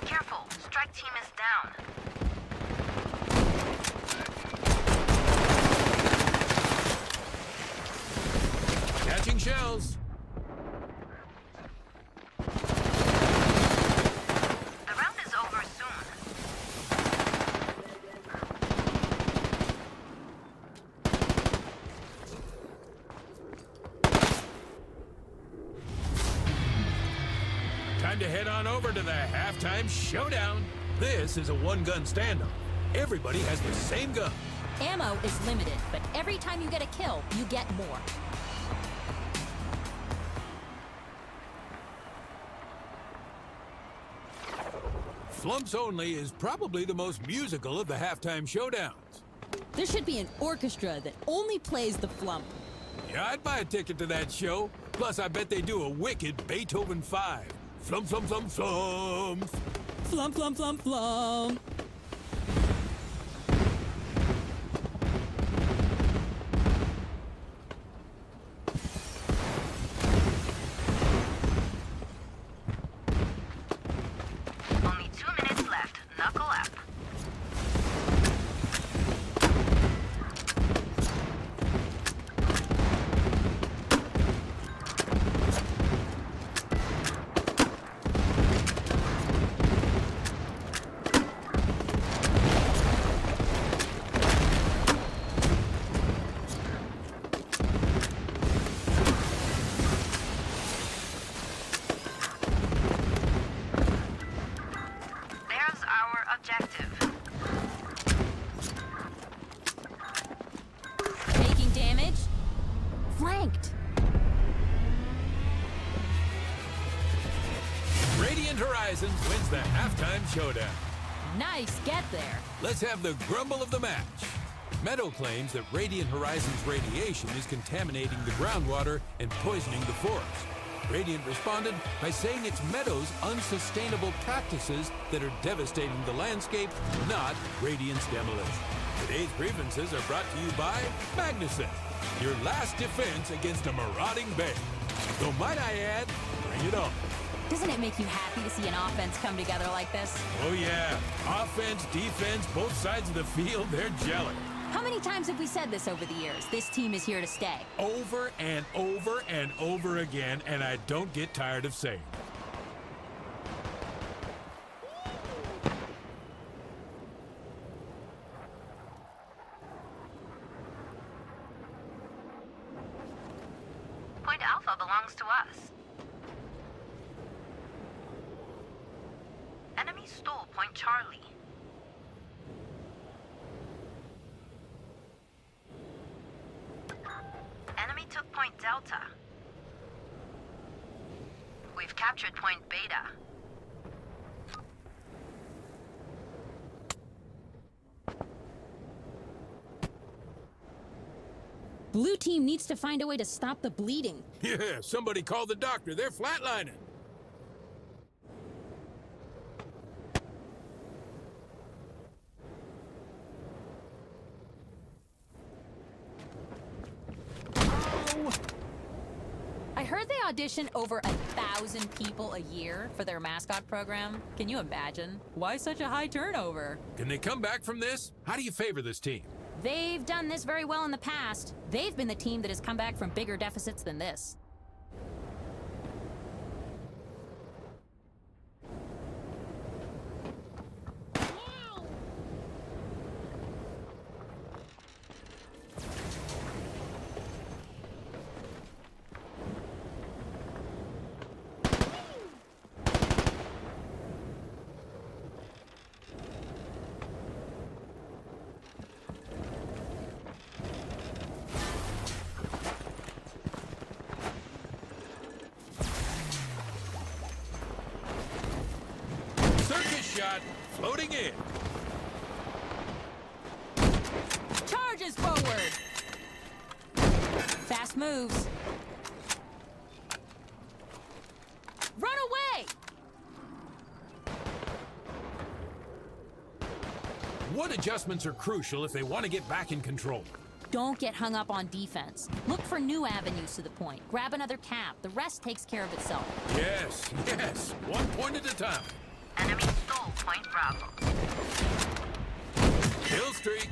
Careful, strike team is down. Catching shells. The round is over soon. Time to head on over to the halftime showdown. This is a one-gun standoff. Everybody has the same gun. Ammo is limited, but every time you get a kill, you get more. Flumps Only is probably the most musical of the halftime showdowns. There should be an orchestra that only plays the flump. Yeah, I'd buy a ticket to that show. Plus, I bet they do a wicked Beethoven 5. Flump, flump, flump, flump. Flump, flump, flump, flump. Only 2 minutes left. Knuckle up. Horizons wins the halftime showdown. Nice get there. Let's have the grumble of the match. Meadow claims that Radiant Horizons radiation is contaminating the groundwater and poisoning the forest. Radiant responded by saying it's Meadow's unsustainable practices that are devastating the landscape, not Radiant's demolition. Today's grievances are brought to you by Magnuson, your last defense against a marauding bear. So might I add, bring it on. Doesn't it make you happy to see an offense come together like this? Oh yeah, offense, defense, both sides of the field, they're gelling. How many times have we said this over the years? This team is here to stay. Over and over and over again, and I don't get tired of saying it. Point Alpha belongs to us. Enemy stole Point Charlie. Enemy took Point Delta. We've captured Point Beta. Blue team needs to find a way to stop the bleeding. Yeah, somebody call the doctor. They're flatlining. I heard they audition over 1,000 people a year for their mascot program. Can you imagine? Why such a high turnover? Can they come back from this? How do you favor this team? They've done this very well in the past. They've been the team that has come back from bigger deficits than this. Circus shot, floating in. Charges forward! Fast moves. Run away! What adjustments are crucial if they want to get back in control? Don't get hung up on defense. Look for new avenues to the point. Grab another cap. The rest takes care of itself. Yes, yes, 1 point at a time. Enemy stole Point Bravo. Kill streak.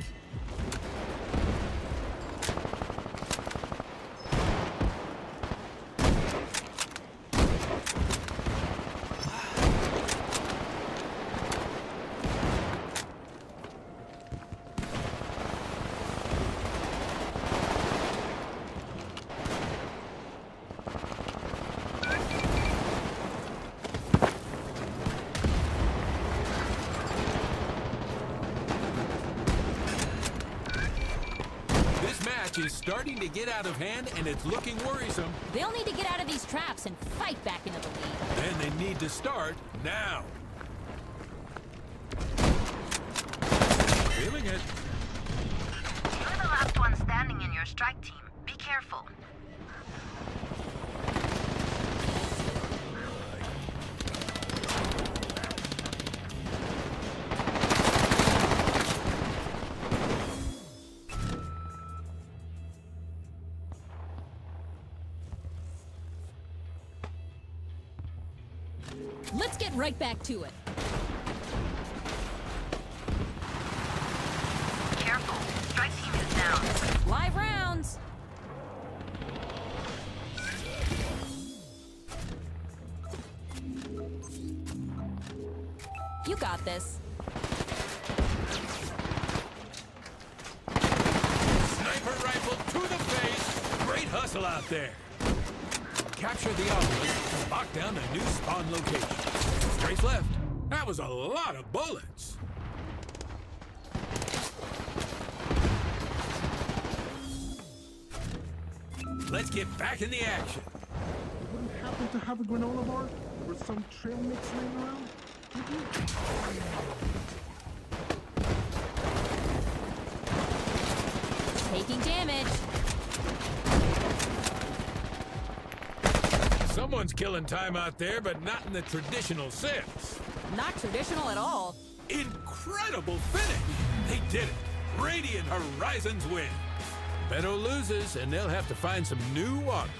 Is starting to get out of hand, and it's looking worrisome. They'll need to get out of these traps and fight back into the lead. And they need to start now. Feeling it. You're the last one standing in your strike team. Be careful. Let's get right back to it. Careful. Strike team is down. Live rounds. You got this. Sniper rifle to the face. Great hustle out there. Capture the obelisk and lock down a new spawn location. Strafe left. That was a lot of bullets. Let's get back in the action. Wouldn't happen to have a granola bar? for some trail mix laying around? Taking damage. Someone's killing time out there, but not in the traditional sense. Not traditional at all. Incredible finish! They did it! Radiant Horizons win! Meadow loses, and they'll have to find some new water.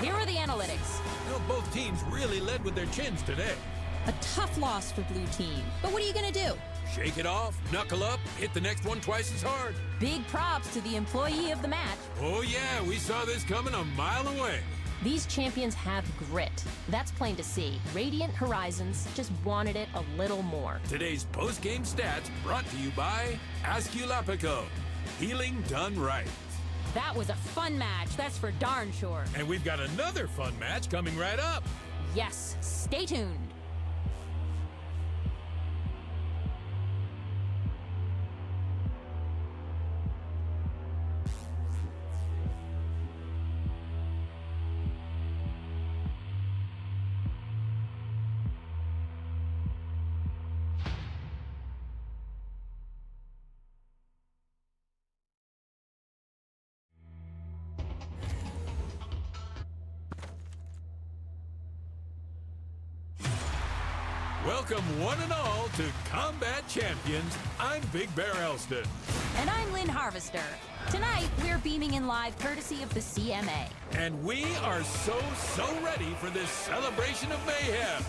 Here are the analytics. You know, both teams really led with their chins today. A tough loss for blue team. But what are you gonna do? Shake it off, knuckle up, hit the next one twice as hard. Big props to the employee of the match. Oh yeah, we saw this coming a mile away. These champions have grit. That's plain to see. Radiant Horizons just wanted it a little more. Today's post-game stats brought to you by Asculapico. Healing done right. That was a fun match, that's for darn sure. And we've got another fun match coming right up. Yes, stay tuned. Welcome one and all to Combat Champions. I'm Big Bear Elston. And I'm Lynn Harvester. Tonight, we're beaming in live courtesy of the CMA. And we are so ready for this celebration of mayhem.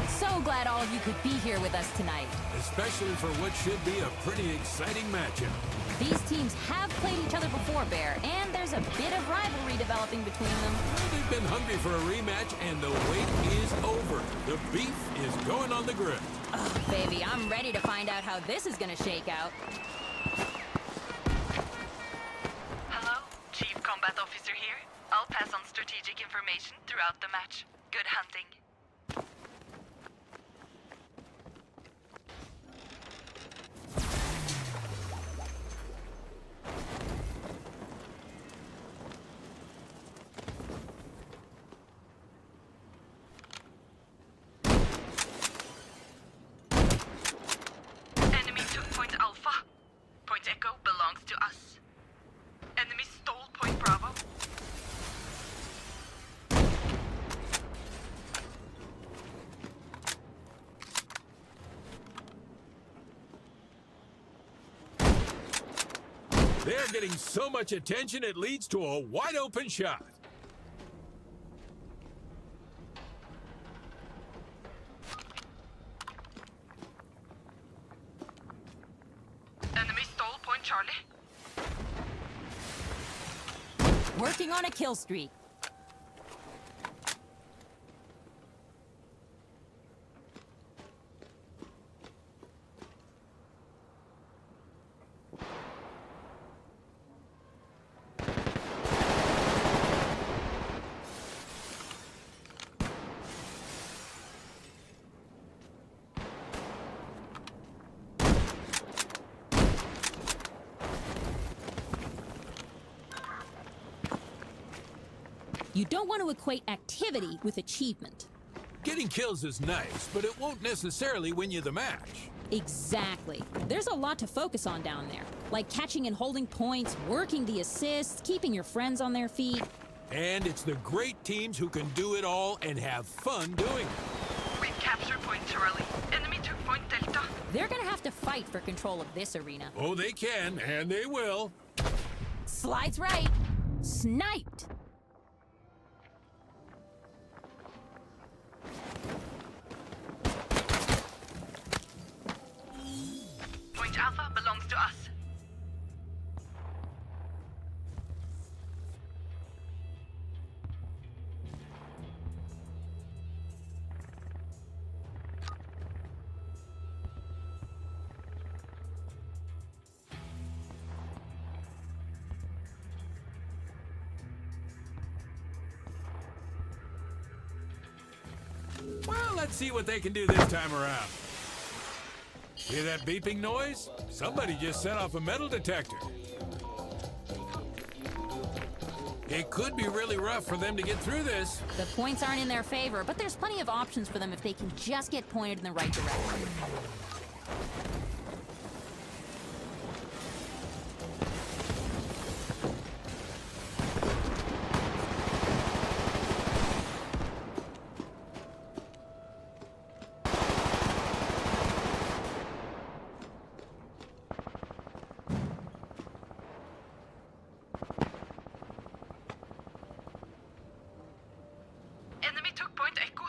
So glad all of you could be here with us tonight. Especially for what should be a pretty exciting matchup. These teams have played each other before, Bear, and there's a bit of rivalry developing between them. Well, they've been hungry for a rematch, and the wait is over. The beef is going on the grill. Oh, baby, I'm ready to find out how this is gonna shake out. Hello, Chief Combat Officer here. I'll pass on strategic information throughout the match. Good hunting. Enemy took Point Alpha. Point Echo belongs to us. Enemy stole Point Bravo. They're getting so much attention it leads to a wide open shot. Enemy stole Point Charlie. Working on a kill streak. You don't want to equate activity with achievement. Getting kills is nice, but it won't necessarily win you the match. Exactly. There's a lot to focus on down there, like catching and holding points, working the assists, keeping your friends on their feet. And it's the great teams who can do it all and have fun doing it. We captured Point Charlie. Enemy took Point Delta. They're gonna have to fight for control of this arena. Oh, they can, and they will. Slides right. Sniped. Point Alpha belongs to us. Well, let's see what they can do this time around. Hear that beeping noise? Somebody just set off a metal detector. It could be really rough for them to get through this. The points aren't in their favor, but there's plenty of options for them if they can just get pointed in the right direction. Enemy took Point Echo.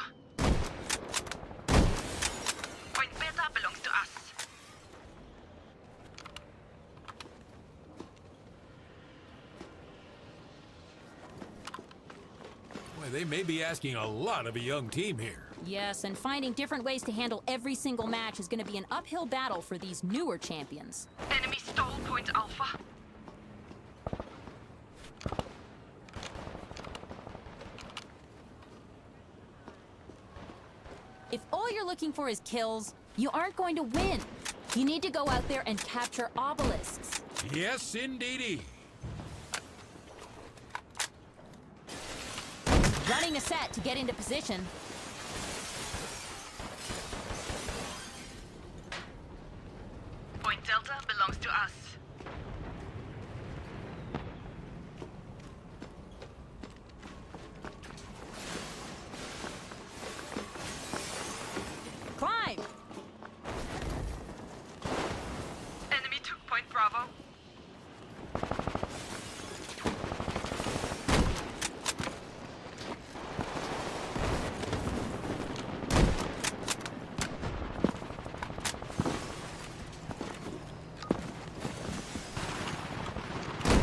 Point Beta belongs to us. Boy, they may be asking a lot of a young team here. Yes, and finding different ways to handle every single match is going to be an uphill battle for these newer champions. Enemy stole Point Alpha. If all you're looking for is kills, you aren't going to win. You need to go out there and capture obelisks. Yes, indeedy. Running a set to get into position. Point Delta belongs to us. Climb! Enemy took Point Bravo.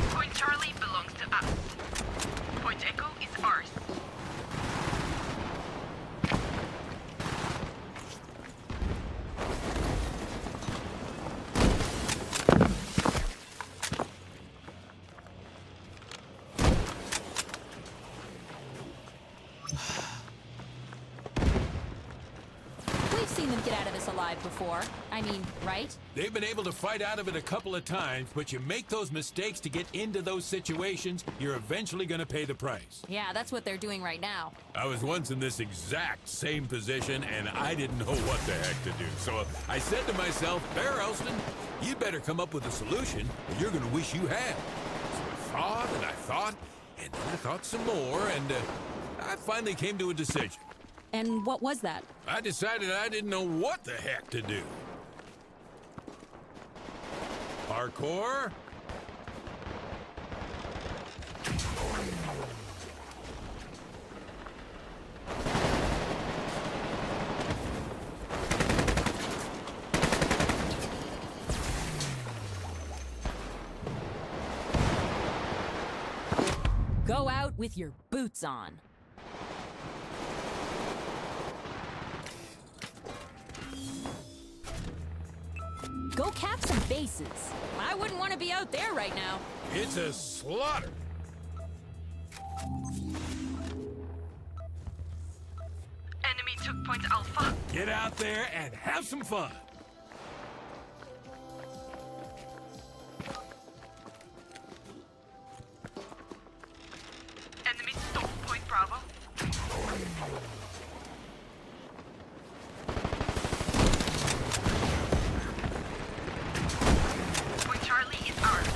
Point Charlie belongs to us. Point Echo is ours. We've seen them get out of this alive before. I mean, right? They've been able to fight out of it a couple of times, but you make those mistakes to get into those situations, you're eventually going to pay the price. Yeah, that's what they're doing right now. I was once in this exact same position, and I didn't know what the heck to do. So I said to myself, Bear Elston, you better come up with a solution, or you're going to wish you had. So I thought, and I thought, and then I thought some more, and I finally came to a decision. And what was that? I decided I didn't know what the heck to do. Parkour? Go out with your boots on. Go cap some bases. I wouldn't want to be out there right now. It's a slaughter. Enemy took Point Alpha. Get out there and have some fun. Enemy stole Point Bravo. Point Charlie is ours.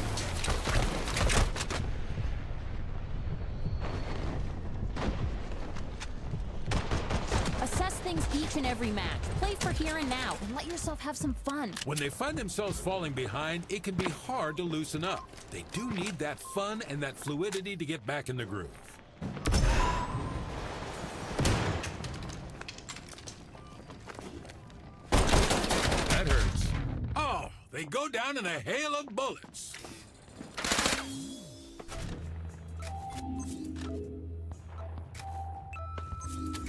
Assess things each and every match. Play for here and now, and let yourself have some fun. When they find themselves falling behind, it can be hard to loosen up. They do need that fun and that fluidity to get back in the groove. That hurts. Oh, they go down in a hail of bullets.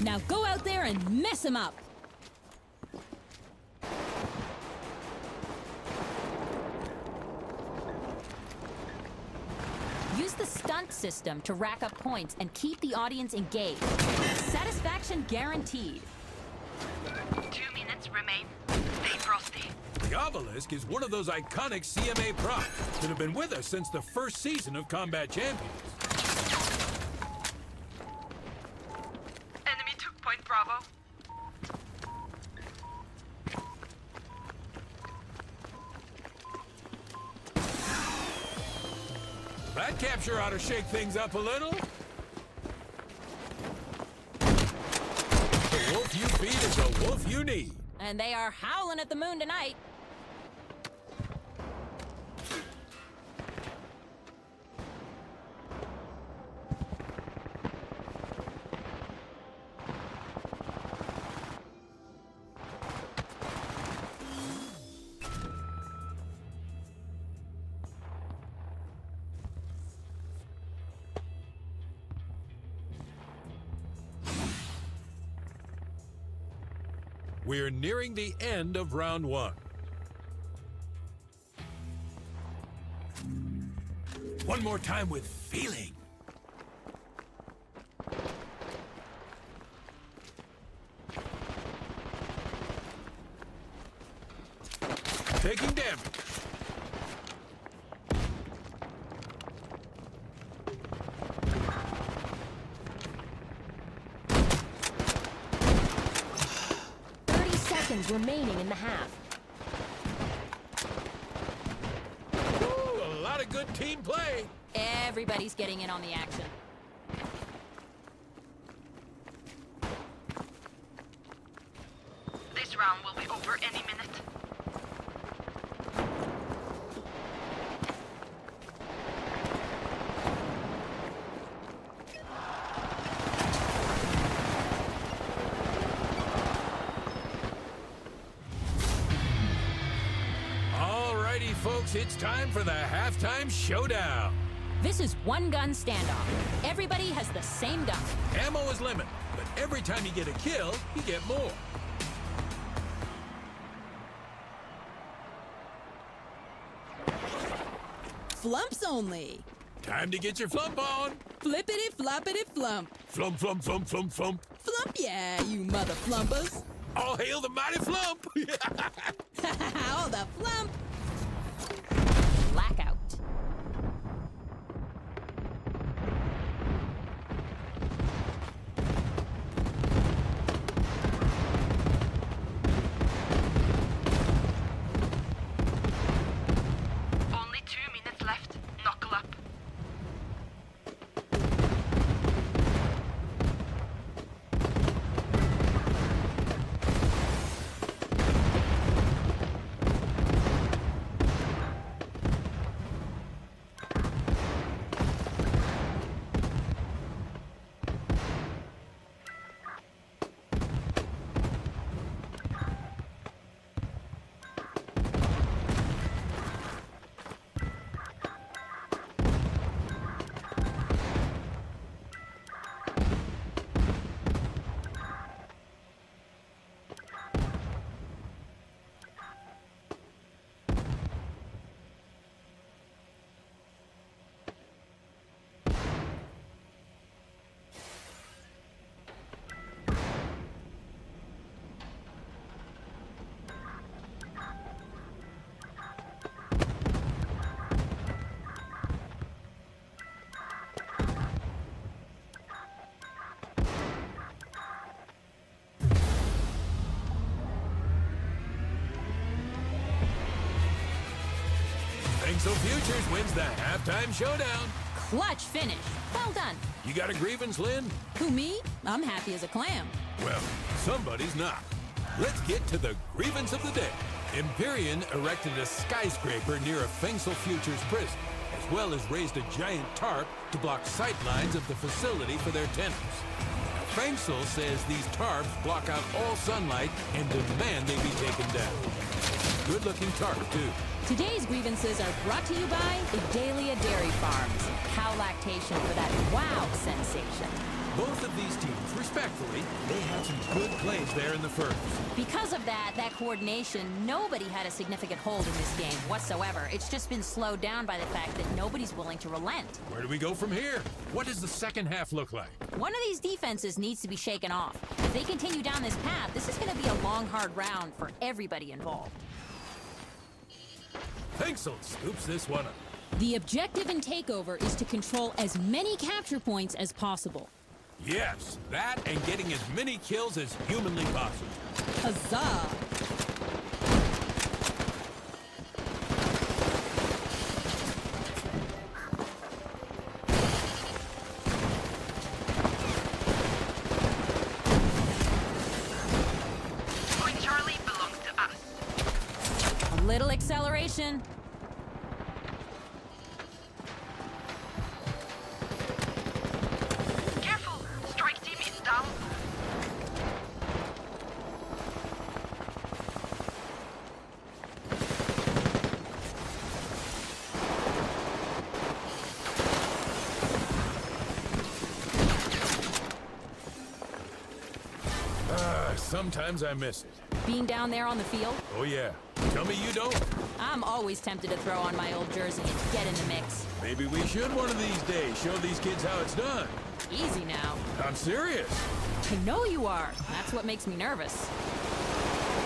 Now go out there and mess them up. Use the stunt system to rack up points and keep the audience engaged. Satisfaction guaranteed. 2 minutes remain. Stay frosty. The obelisk is one of those iconic CMA props that have been with us since the first season of Combat Champions. That capture ought to shake things up a little. The wolf you feed is the wolf you need. And they are howling at the moon tonight. We're nearing the end of round one. One more time with feeling. Taking damage. Remaining in the half. Ooh, a lot of good team play. Everybody's getting in on the action. This round will be over any minute. Folks, it's time for the halftime showdown. This is one gun standoff. Everybody has the same gun. Ammo is limited, but every time you get a kill, you get more. Flumps only. Time to get your flump on. Flippity floppity flump. Flump, flump, flump, flump, flump. Flump, yeah, you mother flumpers. All hail the mighty flump. Oh, the flump. Blackout. Only 2 minutes left. Knuckle up. So Futures wins the halftime showdown. Clutch finish. Well done. You got a grievance, Lynn? Who, me? I'm happy as a clam. Well, somebody's not. Let's get to the grievance of the day. Empyrean erected a skyscraper near a Fengsel Futures prison, as well as raised a giant tarp to block sight lines of the facility for their tenants. Now, Fengsel says these tarps block out all sunlight and demand they be taken down. Good-looking tarp, too. Today's grievances are brought to you by Idalia Dairy Farms. Cow lactation for that wow sensation. Both of these teams, respectfully, they had some good plays there in the first. Because of that coordination, nobody had a significant hold in this game whatsoever. It's just been slowed down by the fact that nobody's willing to relent. Where do we go from here? What does the second half look like? One of these defenses needs to be shaken off. If they continue down this path, this is going to be a long, hard round for everybody involved. Fengsel scoops this one up. The objective in Takeover is to control as many capture points as possible. Yes, that and getting as many kills as humanly possible. Huzzah! little acceleration. Careful! Strike team is down. Sometimes I miss it. Being down there on the field, Oh yeah. Tell me you don't. I'm always tempted to throw on my old jersey and get in the mix. Maybe we should one of these days show these kids how it's done. Easy now. I'm serious. I know you are. That's what makes me nervous.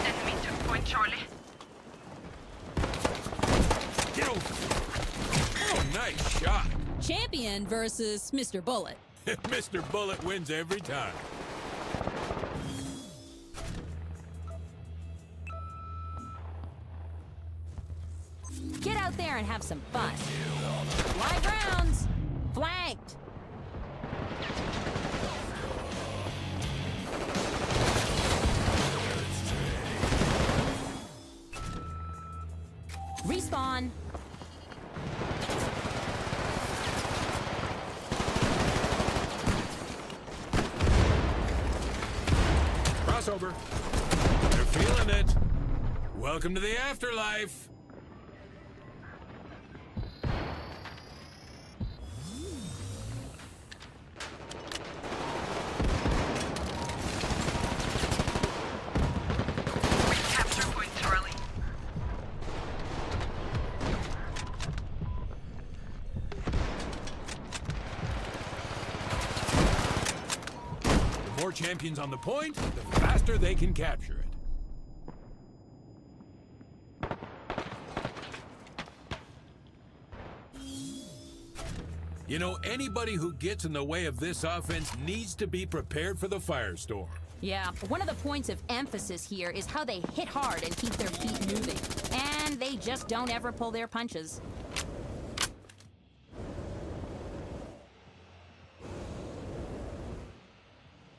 Enemy took point Charlie. Get over. Oh, nice shot. Champion versus Mr. Bullet. Mr. Bullet wins every time. Get out there and have some fun. Live rounds. Flanked. Respawn. Crossover. They're feeling it. Welcome to the afterlife. Capture point Charlie. The more champions on the point, the faster they can capture it. You know, anybody who gets in the way of this offense needs to be prepared for the firestorm. Yeah, one of the points of emphasis here is how they hit hard and keep their feet moving. And they just don't ever pull their punches.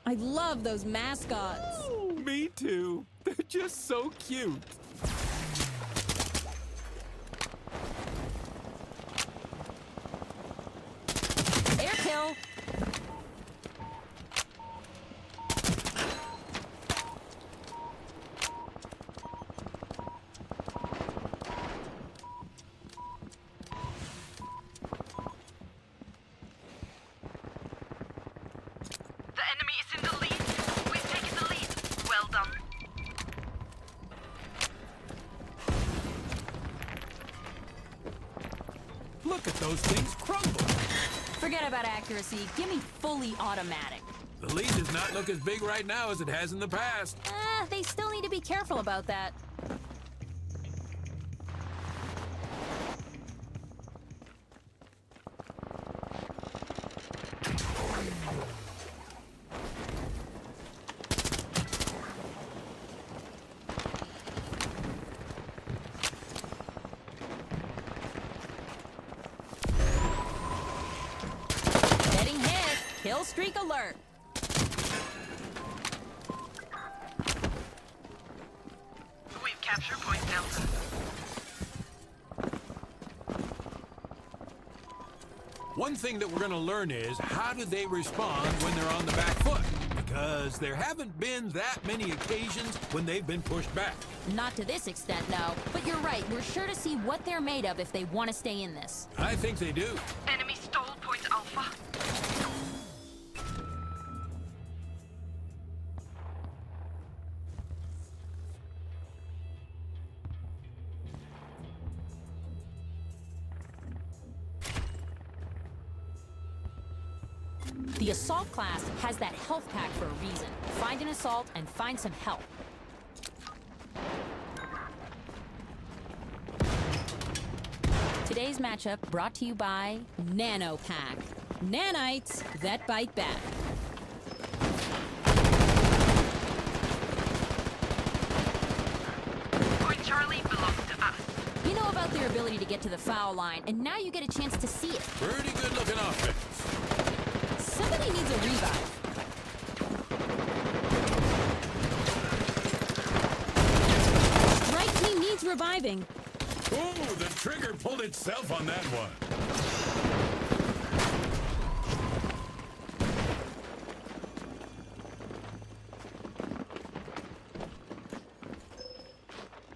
I love those mascots. Me too. They're just so cute. Air kill. The enemy is in the lead. We've taken the lead. Well done. Look at those things crumble. Forget about accuracy. Give me fully automatic. The lead does not look as big right now as it has in the past. They still need to be careful about that. Getting hit. Kill streak alert. We've captured point Delta. One thing that we're going to learn is how do they respond when they're on the back foot? Because there haven't been that many occasions when they've been pushed back. Not to this extent, no. But you're right. We're sure to see what they're made of if they want to stay in this. I think they do. Enemy stole point Alpha. The assault class has that health pack for a reason. Find an assault and find some help. Today's matchup brought to you by Nano Pack. Nanites that bite back. Point Charlie belongs to us. You know about their ability to get to the foul line, and now you get a chance to see it. Pretty good looking offense. Somebody needs a revive. Strike team needs reviving. Ooh, the trigger pulled itself on that one.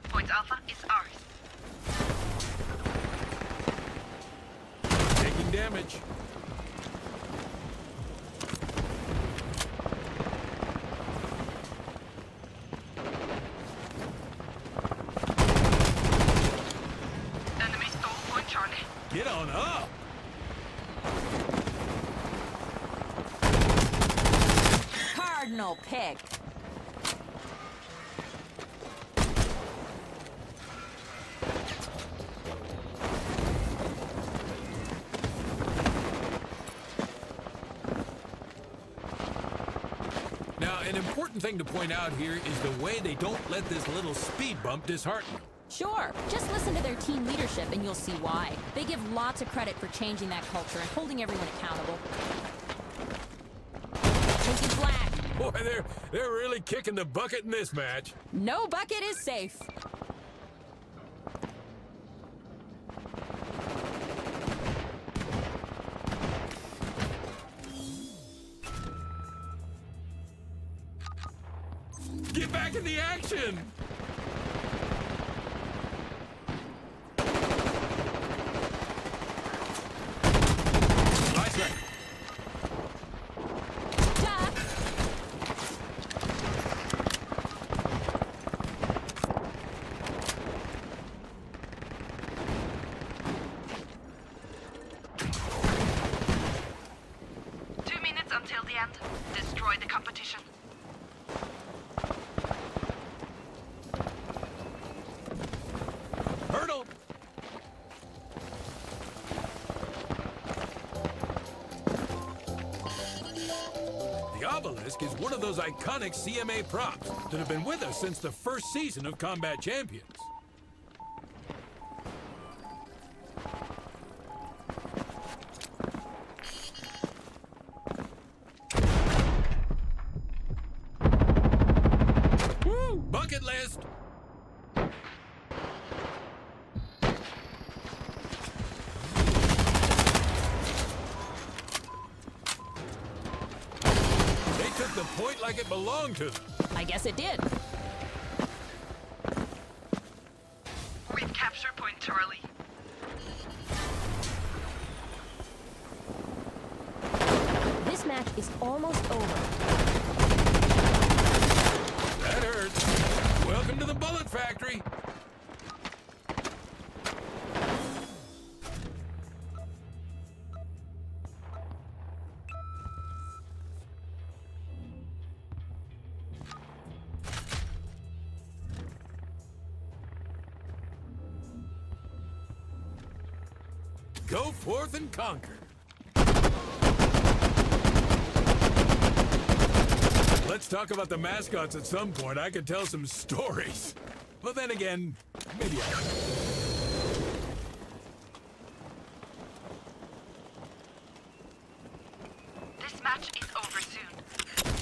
Point Alpha is ours. Taking damage. Enemy stole Point Charlie. Get on up. Cardinal pick. Now, an important thing to point out here is the way they don't let this little speed bump dishearten them. Sure, just listen to their team leadership and you'll see why. They give lots of credit for changing that culture and holding everyone accountable. Taking black. Boy, they're really kicking the bucket in this match. No bucket is safe. Get back in the action! Nice one. Duck. Two minutes until the end. Destroy the competition. Hurdle! The obelisk is one of those iconic CMA props that have been with us since the first season of Combat Champions. Woo! Bucket list! They took the point like it belonged to them. I guess it did. We've captured Point Charlie. This match is almost over. That hurts. Welcome to the Bullet Factory. Go forth and conquer. Let's talk about the mascots at some point. I could tell some stories. But then again, maybe I don't. This match is over soon.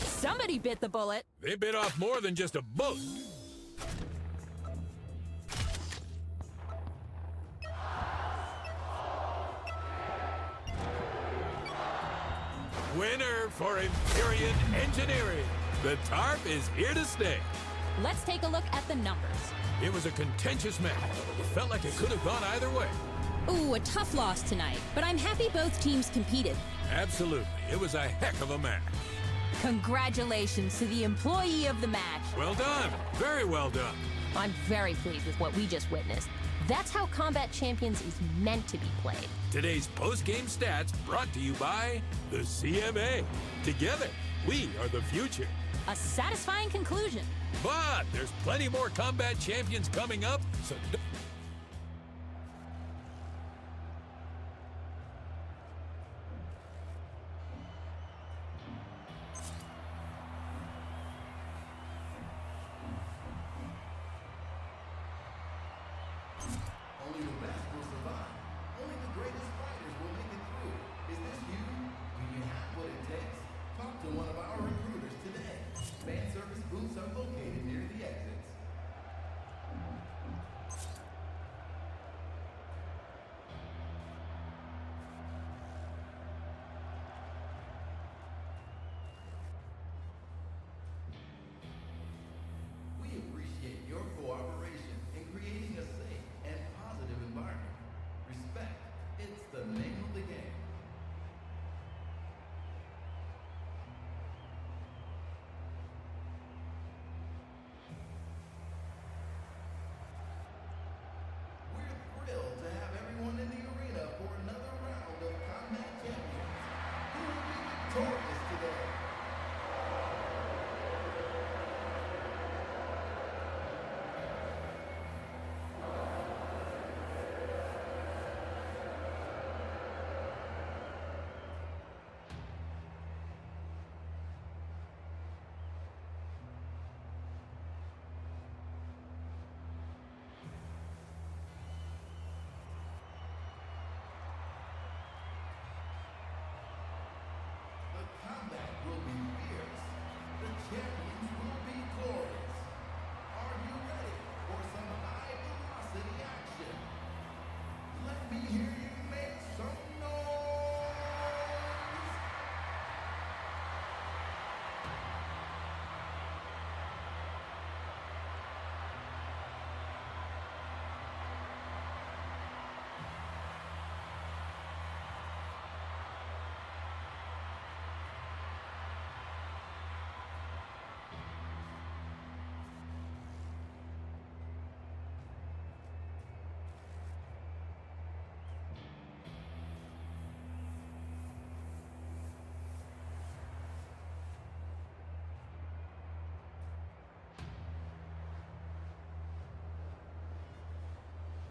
Somebody bit the bullet. They bit off more than just a bullet. Winner for Empyrean Engineering. The TARP is here to stay. Let's take a look at the numbers. It was a contentious match. It felt like it could have gone either way. Ooh, a tough loss tonight, but I'm happy both teams competed. Absolutely. It was a heck of a match. Congratulations to the employee of the match. Well done. Very well done. I'm very pleased with what we just witnessed. That's how Combat Champions is meant to be played. Today's post-game stats brought to you by the CMA. Together, we are the future. A satisfying conclusion. But there's plenty more Combat Champions coming up, so don't... Only the best will survive. Only the greatest fighters will make it through. Is this you? Do you have what it takes? Talk to one of our recruiters today. Fan service booths are located near the exits.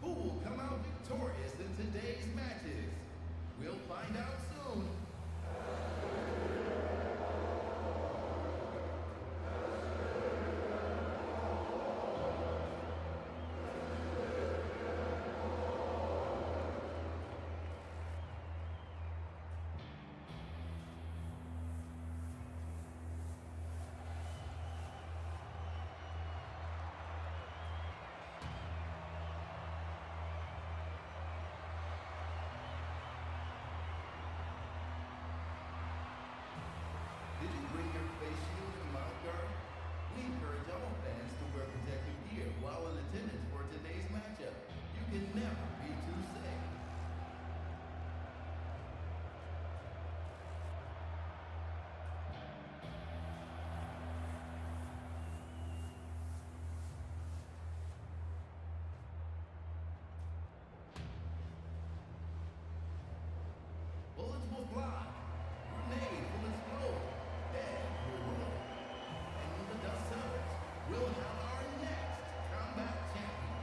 Who will come out victorious in today's matches? We'll find out soon. Did you bring your face shield and mouth guard? We encourage all fans to wear protective gear while in attendance for today's matchup. You can never be too safe. Bullets will fly. Grenades will explode. Heads will roll. And when the dust settles, we'll have our next combat champion.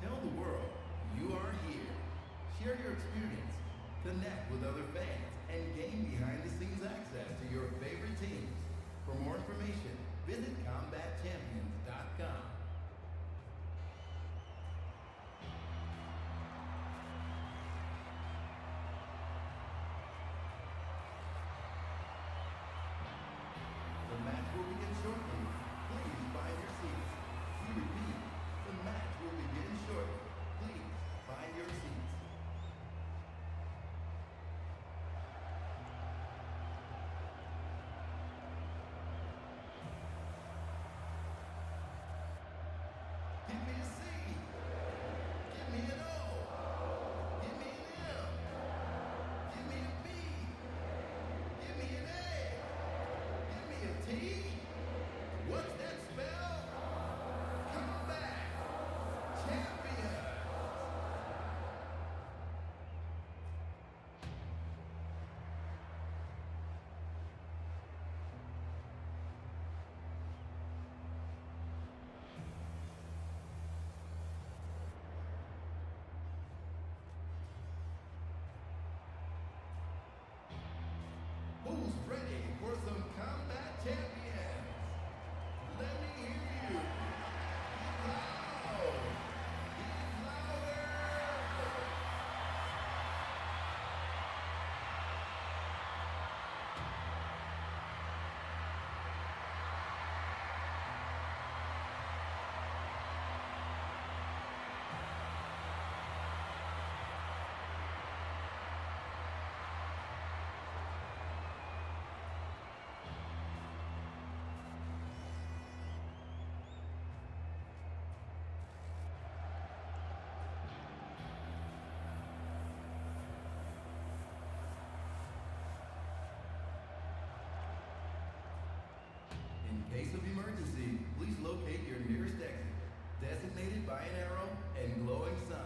Tell the world you are here. Share your experience, connect with other fans, and gain behind-the-scenes access to your favorite teams. For more information, visit combatchampions.com. The match will begin shortly. Please find your seats. We repeat, the match will begin shortly. Please find your seats. Give me a C. Give me an O. Give me an M. Give me a B. Give me an A. Give me a T. What's that spell? Combat champion. Who's ready for some combat champions? Let me hear you. Get loud. Get louder. In case of emergency, please locate your nearest exit, designated by an arrow and glowing sun.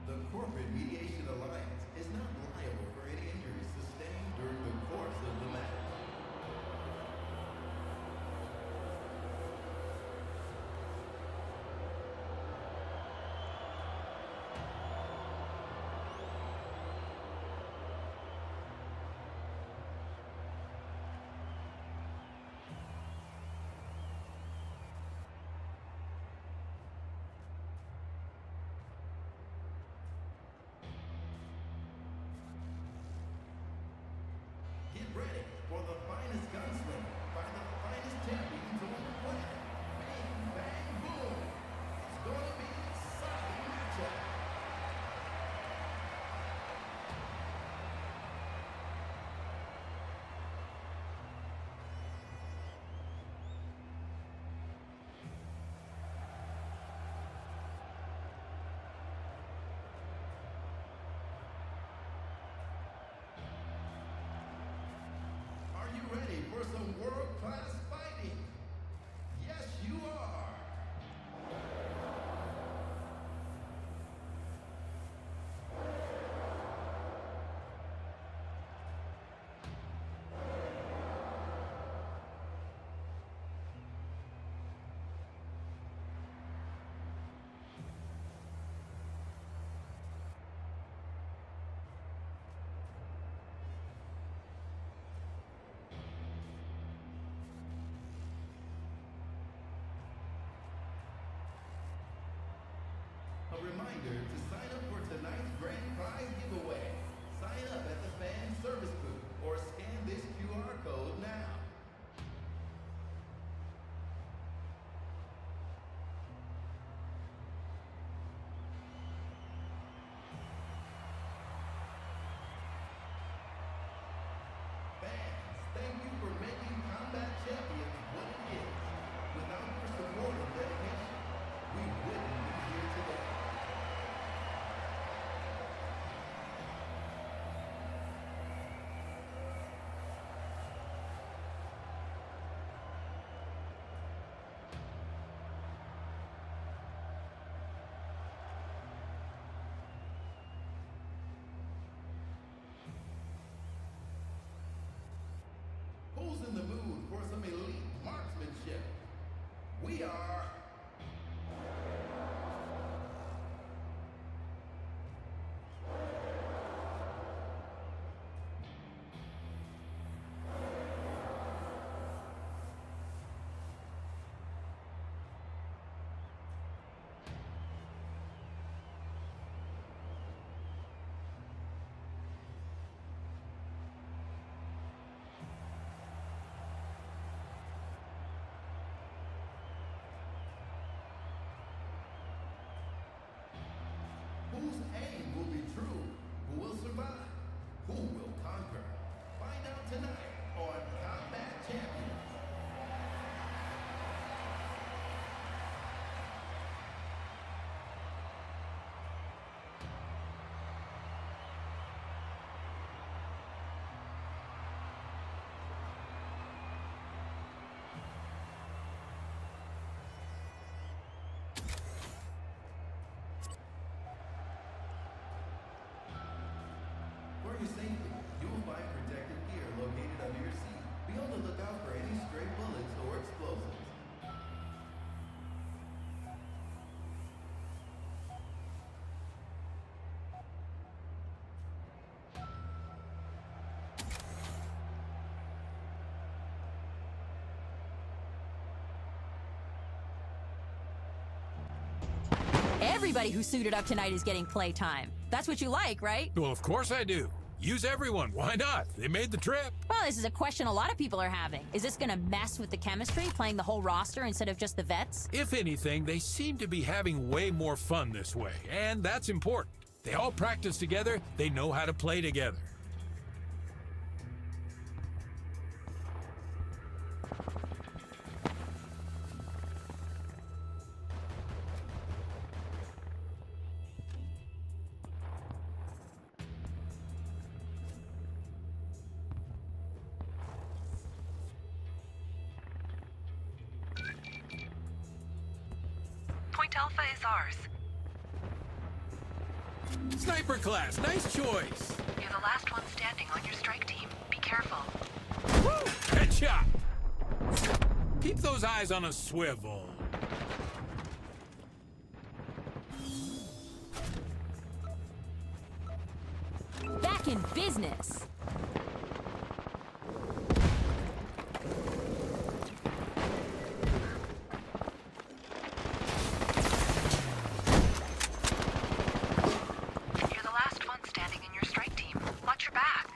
The Corporate Mediation Alliance is not liable for any injuries sustained during the course of the match. class fighting. Yes, you are. A reminder to sign up for tonight's grand prize giveaway. Sign up at the fan service booth or scan this QR code now. Fans, thank you for making Combat Champions what it is. Without your support and dedication, we wouldn't be here today. Who's in the mood for some elite marksmanship? We are. Whose aim will be true? Who will survive? Who will conquer? Find out tonight on Combat Champions. For your safety, you will find protective gear located under your seat. Be on the lookout for any stray bullets or explosives. Everybody who suited up tonight is getting playtime. That's what you like, right? Well, of course I do. Use everyone. Why not? They made the trip. Well, this is a question a lot of people are having. Is this gonna mess with the chemistry, playing the whole roster instead of just the vets? If anything, they seem to be having way more fun this way, and that's important. They all practice together, they know how to play together. Point Alpha is ours. Sniper class, nice choice. You're the last one standing on your strike team. Be careful. Woo! Headshot! Keep those eyes on a swivel. Back in business. You're the last one standing in your strike team. Watch your back.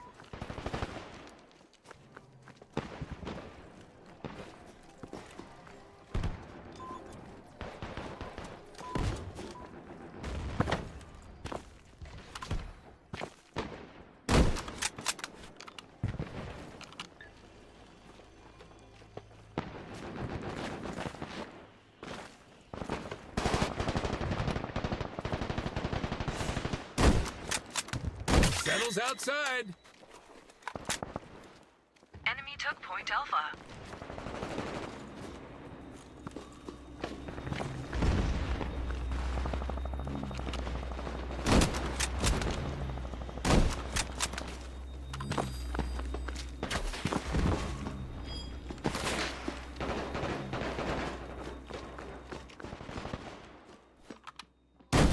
Settles outside. Enemy took Point Alpha.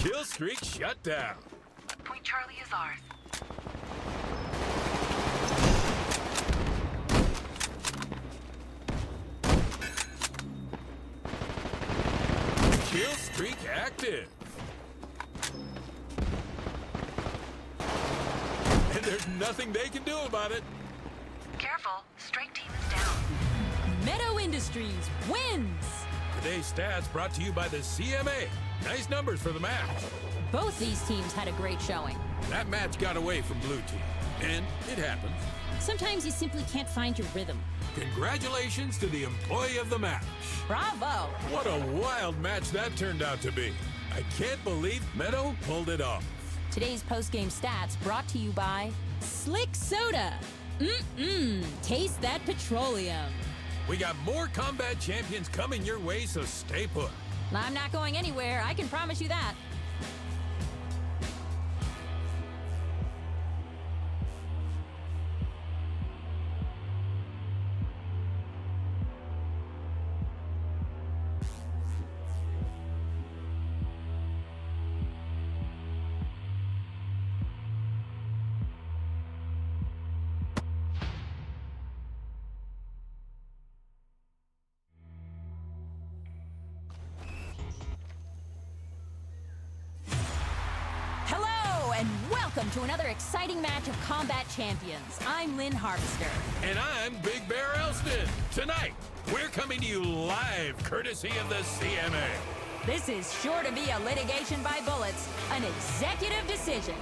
Kill streak shut down. Point Charlie is ours. Kill streak active. And there's nothing they can do about it. Careful, strike team is down. Meadow Industries wins! Today's stats brought to you by the CMA. Nice numbers for the match. Both these teams had a great showing. That match got away from blue team. And it happens. Sometimes you simply can't find your rhythm. Congratulations to the employee of the match. Bravo! What a wild match that turned out to be. I can't believe Meadow pulled it off. Today's post-game stats brought to you by Slick Soda. Taste that petroleum. We got more combat champions coming your way, so stay put. I'm not going anywhere, I can promise you that. And welcome to another exciting match of Combat Champions. I'm Lynn Harvester. And I'm Big Bear Elston. Tonight, we're coming to you live courtesy of the CMA. This is sure to be a litigation by bullets, an executive decision.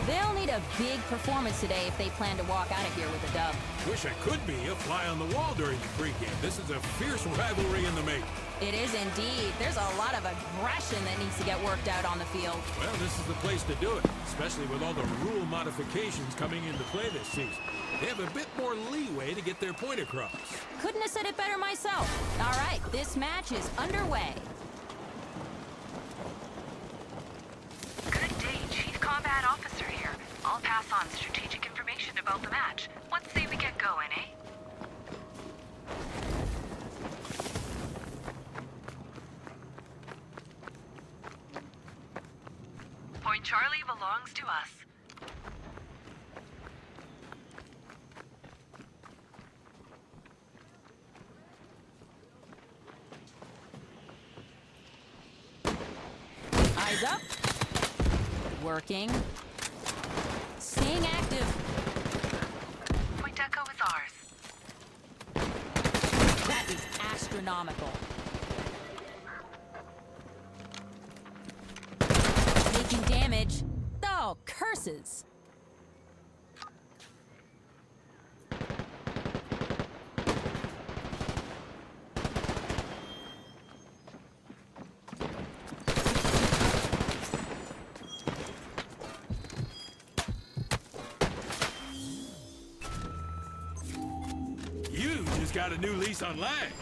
They'll need a big performance today if they plan to walk out of here with a dub. Wish I could be a fly on the wall during the pregame. This is a fierce rivalry in the making. It is indeed. There's a lot of aggression that needs to get worked out on the field. Well, this is the place to do it, especially with all the rule modifications coming into play this season. They have a bit more leeway to get their point across. Couldn't have said it better myself. All right, this match is underway. Good day, Chief Combat Officer here. I'll pass on strategic information about the match. Let's say we get going, eh? Point Charlie belongs to us. Eyes up. Working. Staying active. Point Echo is ours. That is astronomical. Taking damage. Oh, curses. You just got a new lease on life.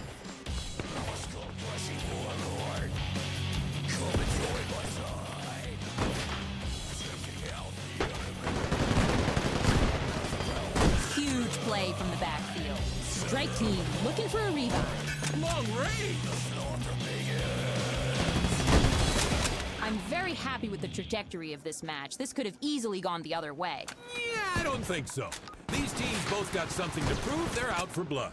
Huge play from the backfield. Strike team looking for a rebound. Long range. I'm very happy with the trajectory of this match. This could have easily gone the other way. Yeah, I don't think so. These teams both got something to prove. They're out for blood.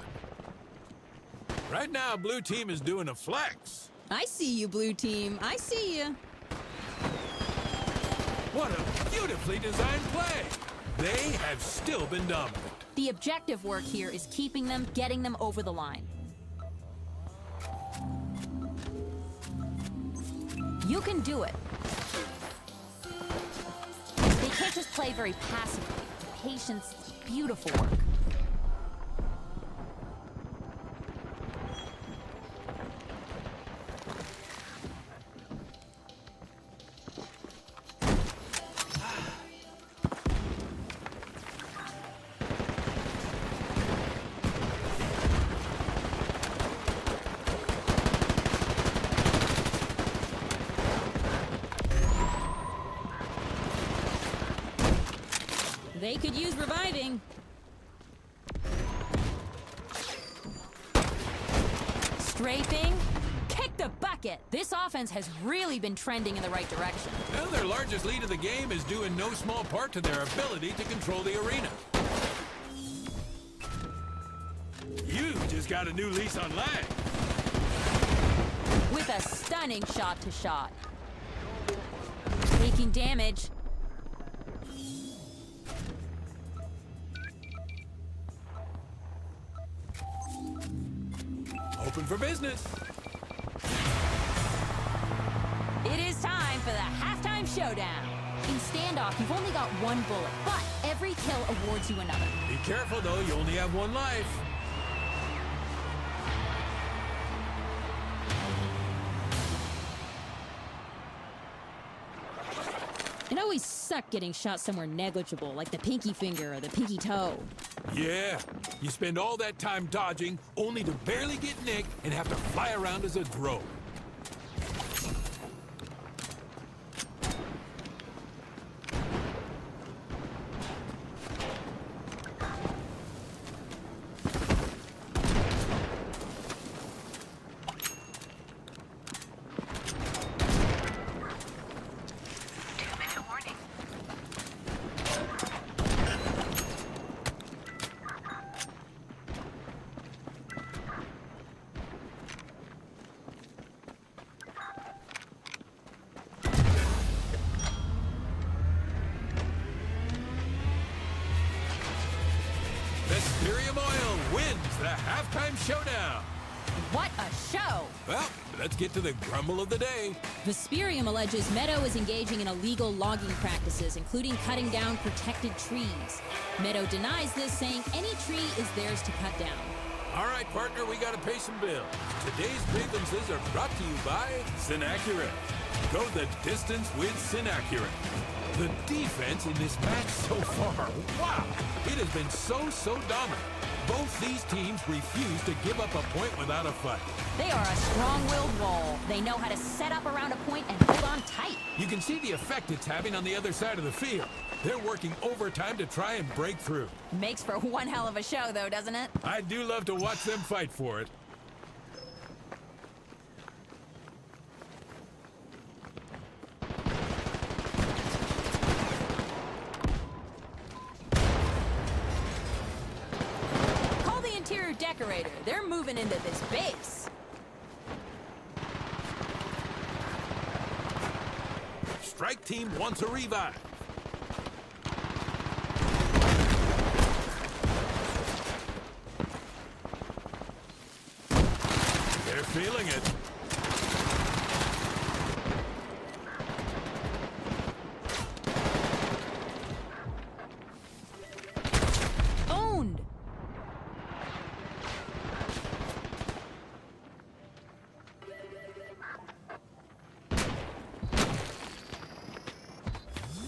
Right now, blue team is doing a flex. I see you, blue team. I see you. What a beautifully designed play. They have still been dominant. The objective work here is keeping them, getting them over the line. You can do it. They can't just play very passively. Patience is beautiful work. They could use reviving. Strafing. Kick the bucket! This offense has really been trending in the right direction. Well, their largest lead of the game is due in no small part to their ability to control the arena. You just got a new lease on life. With a stunning shot-to-shot. Taking damage. Open for business. It is time for the halftime showdown. In standoff, you've only got one bullet, but every kill awards you another. Be careful, though. You only have one life. It always sucked getting shot somewhere negligible, like the pinky finger or the pinky toe. Yeah. You spend all that time dodging, only to barely get nicked and have to fly around as a drone. Mysterium Oil wins the halftime showdown. What a show! Well, let's get to the grumble of the day. Vesperium alleges Meadow is engaging in illegal logging practices, including cutting down protected trees. Meadow denies this, saying any tree is theirs to cut down. All right, partner, we gotta pay some bills. Today's grievances are brought to you by Synaccurate. Go the distance with Synaccurate. The defense in this match so far, wow! It has been so dominant. Both these teams refuse to give up a point without a fight. They are a strong-willed wall. They know how to set up around a point and hold on tight. You can see the effect it's having on the other side of the field. They're working overtime to try and break through. Makes for one hell of a show, though, doesn't it? I do love to watch them fight for it. Call the interior decorator. They're moving into this base. Strike team wants a revive. They're feeling it. Owned!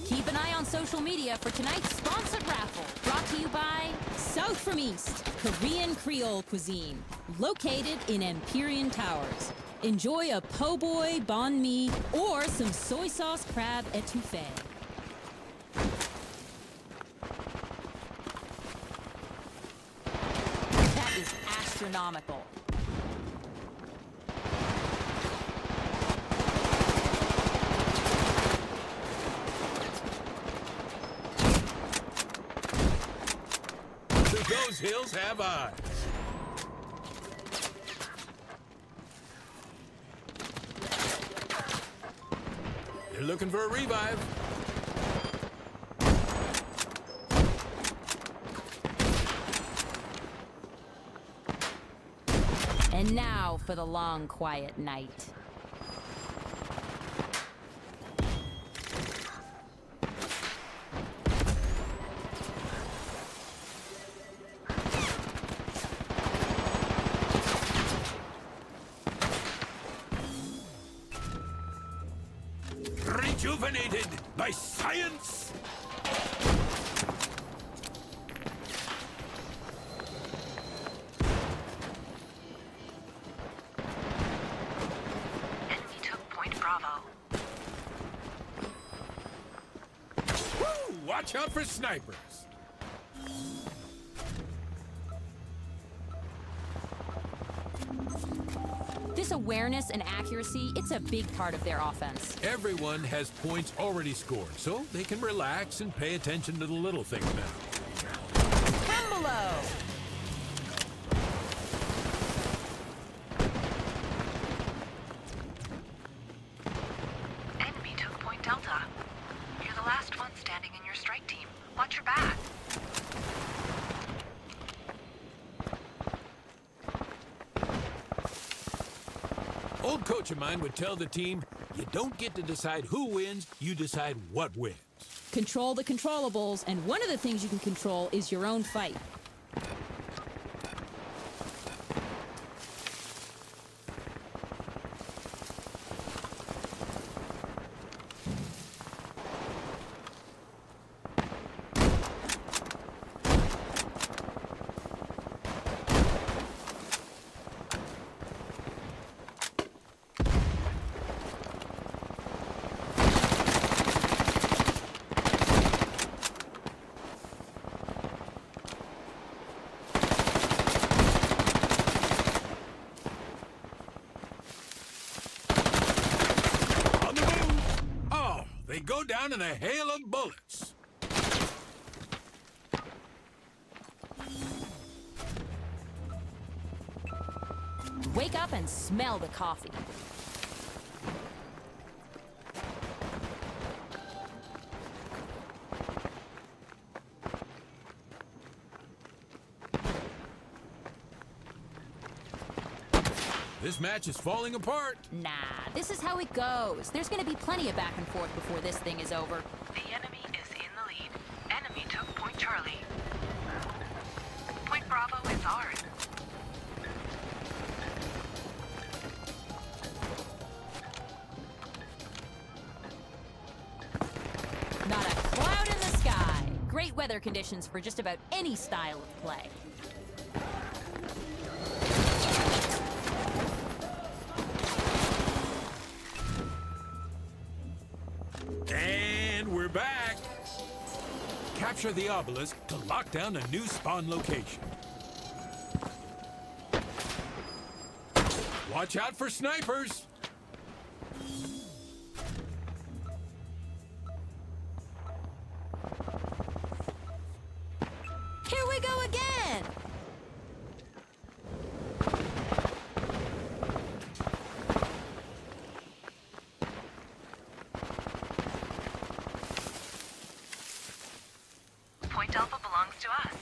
Keep an eye on social media for tonight's sponsored raffle. Brought to you by South from East, Korean Creole cuisine, located in Empyrean Towers. Enjoy a po' boy, banh mi, or some soy sauce crab etouffee. That is astronomical. Those hills have eyes. They're looking for a revive. And now for the long, quiet night. Rejuvenated by science. Enemy took point Bravo. Woo! Watch out for snipers. This Close awareness and accuracy, it's a big part of their offense. Everyone has points already scored, so they can relax and pay attention to the little things now. Come below! Enemy took Point Delta. You're the last one standing in your strike team. Watch your back. Old coach of mine would tell the team, you don't get to decide who wins, you decide what wins. Control the controllables, and one of the things you can control is your own fight. On the move! Oh, they go down in a hail of bullets. Wake up and smell the coffee. This match is falling apart. Nah, this is how it goes. There's gonna be plenty of back and forth before this thing is over. The enemy is in the lead. Enemy took Point Charlie. Point Bravo is ours. Not a cloud in the sky. Great weather conditions for just about any style of play. And we're back. Capture the obelisk to lock down a new spawn location. Watch out for snipers. Here we go again! Point Alpha belongs to us.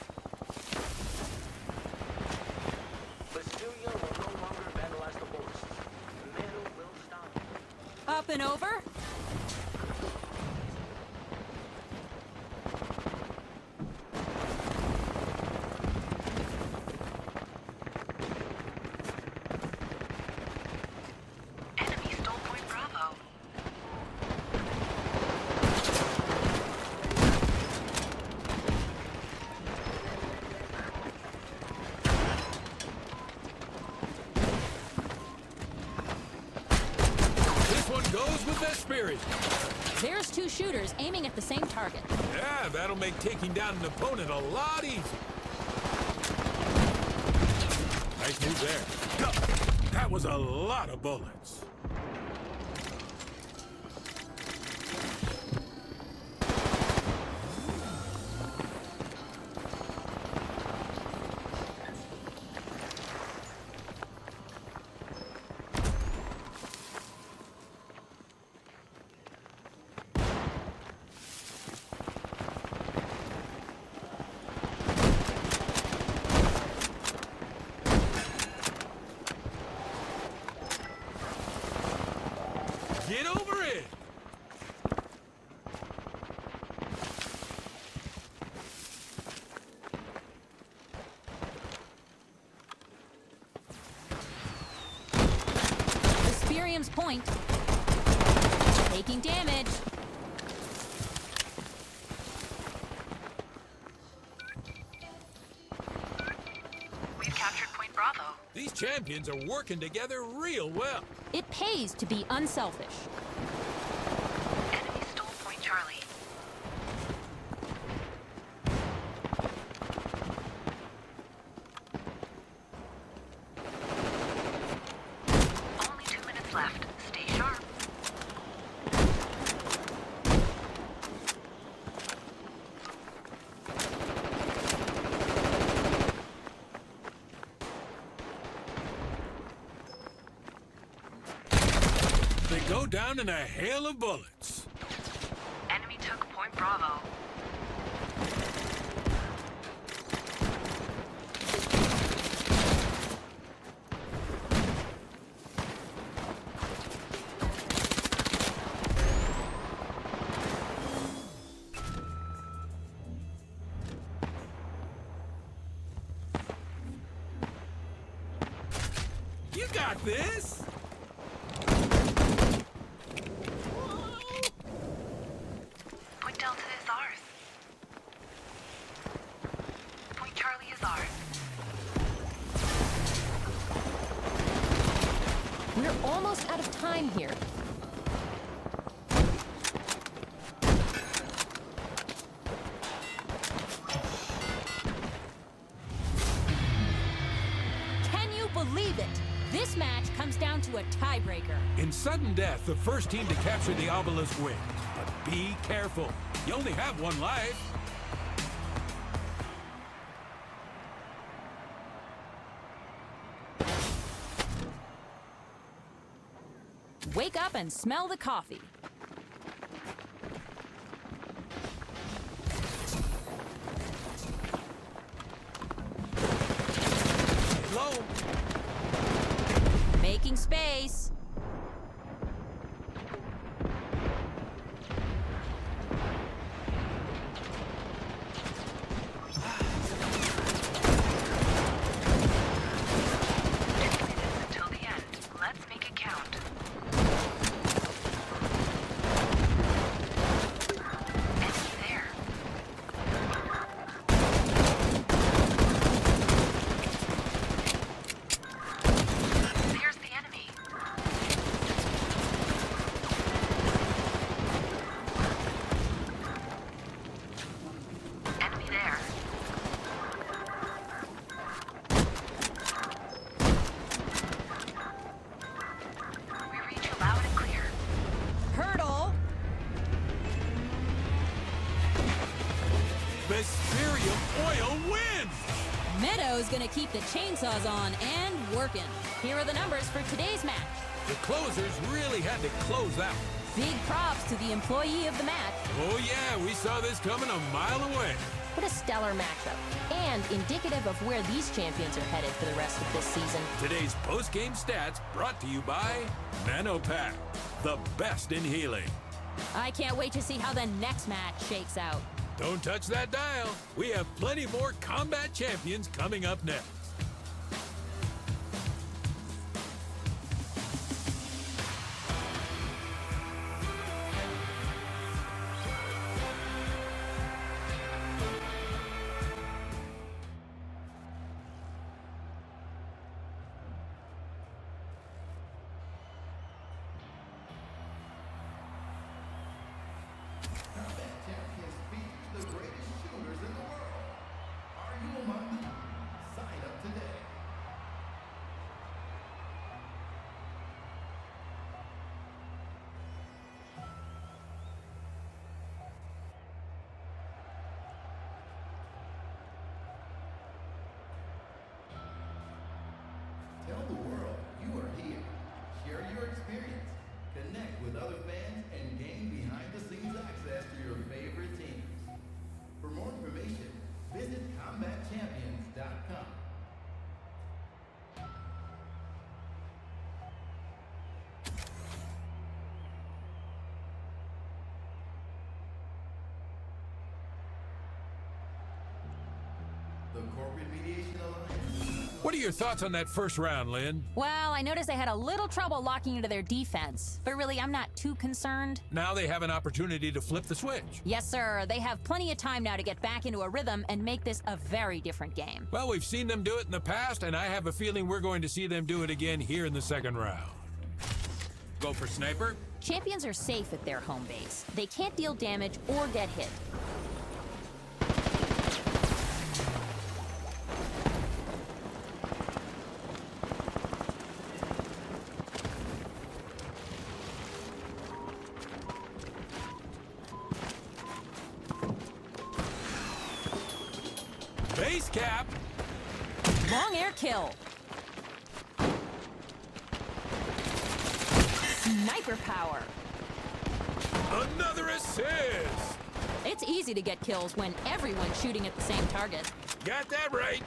Bastilia will no longer vandalize the hosts. Metal will stop. Up and over? Enemy stole Point Bravo. This one goes with Vesperi. There's two shooters aiming at the same target. Yeah, that'll make taking down an opponent a lot easier. Nice move there. Go. That was a lot of bullets. Get over it! Vesperium's point. Taking damage. We've captured Point Bravo. These champions are working together real well. It pays to be unselfish. Enemy stole Point Charlie. minutes left. Stay sharp. They go down in a hail of bullets. Enemy took Point Bravo. You got this! Point Delta is ours. Point Charlie is ours. We're almost out of time here. Can you believe it? This match comes down to a tiebreaker. In sudden death, the first team to capture the obelisk wins. But be careful. You only have one life. Wake up and smell the coffee. Low. Making space. Until the end. Let's make it count. Enemy there. There's the enemy. Enemy there. We read you loud and clear. Hurdle. Vesperium Oil wins! Meadow's gonna keep the chainsaws on and working. Here are the numbers for today's match. The closers really had to close out. Big props to the employee of the match. Oh yeah, we saw this coming a mile away. What a stellar matchup. And indicative of where these champions are headed for the rest of this season. Today's post-game stats brought to you by NanoPack, the best in healing. I can't wait to see how the next match shakes out. Don't touch that dial. We have plenty more combat champions coming up next. Combat Champions features the greatest shooters in the world. Are you among them? Sign up today. Tell the world you are here. Share your experience. Connect with other fans and gain behind-the-scenes access to your favorite teams. For more information, visit combatchampions.com. The Corporate Mediation Alliance. What are your thoughts on that first round, Lynn? Well, I noticed they had a little trouble locking into their defense. But really, I'm not too concerned. Now they have an opportunity to flip the switch. Yes, sir. They have plenty of time now to get back into a rhythm and make this a very different game. Well, we've seen them do it in the past, and I have a feeling we're going to see them do it again here in the second round. Go for sniper. Champions are safe at their home base. They can't deal damage or get hit. Base cap. Long air kill. Sniper power. Another assist. It's easy to get kills when everyone's shooting at the same target. Got that right.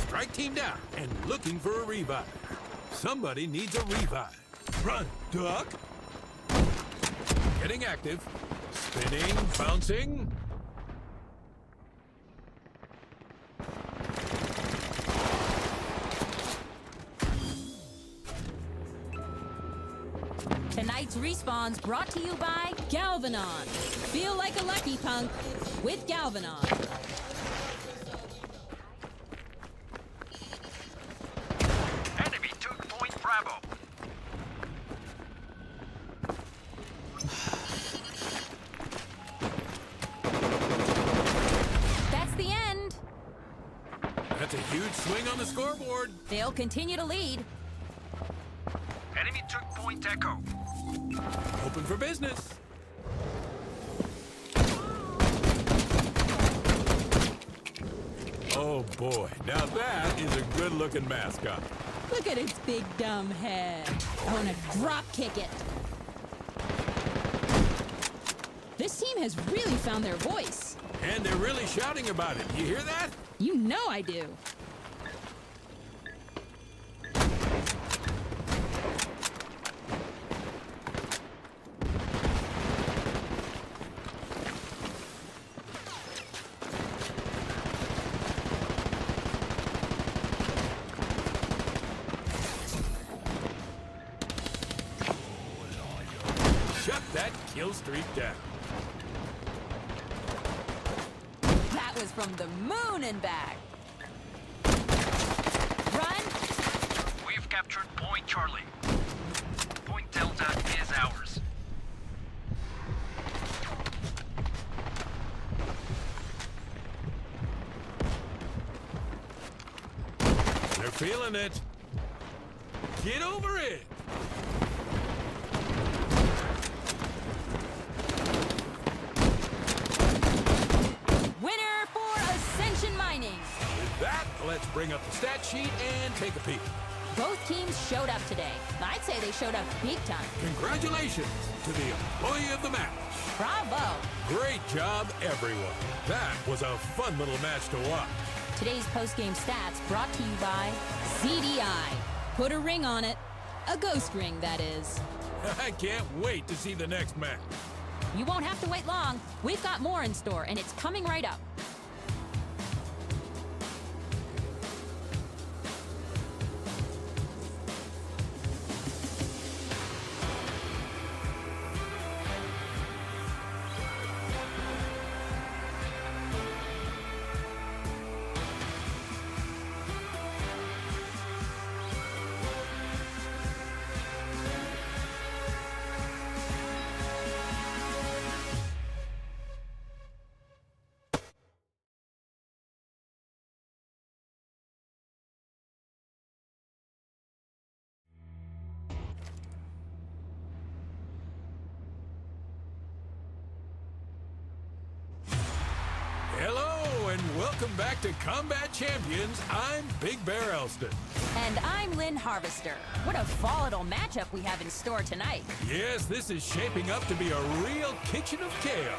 Strike team down and looking for a revive. Somebody needs a revive. Run, duck. Getting active. Spinning, bouncing. Tonight's respawn's brought to you by Galvanon. Feel like a lucky punk with Galvanon. Enemy took point Bravo. That's the end. That's a huge swing on the scoreboard. They'll continue to lead. Enemy took point Echo. Open for business. Oh boy, now that is a good-looking mascot. Look at its big dumb head. I want to drop kick it. This team has really found their voice. And they're really shouting about it. You hear that? You know I do. Shut that kill streak down. That was from the moon and back. Run. We've captured point Charlie. Point Delta is ours. They're feeling it. Get over it. Winner for Ascension Mining. With that, let's bring up the stat sheet and take a peek. Both teams showed up today. I'd say they showed up big time. Congratulations to the employee of the match. Bravo. Great job, everyone. That was a fun little match to watch. Today's post-game stats brought to you by ZDI. Put a ring on it. A ghost ring, that is. I can't wait to see the next match. You won't have to wait long. We've got more in store, and it's coming right up. Hello, and welcome back to Combat Champions. I'm Big Bear Elston. And I'm Lynn Harvester. What a volatile matchup we have in store tonight. Yes, this is shaping up to be a real kitchen of chaos.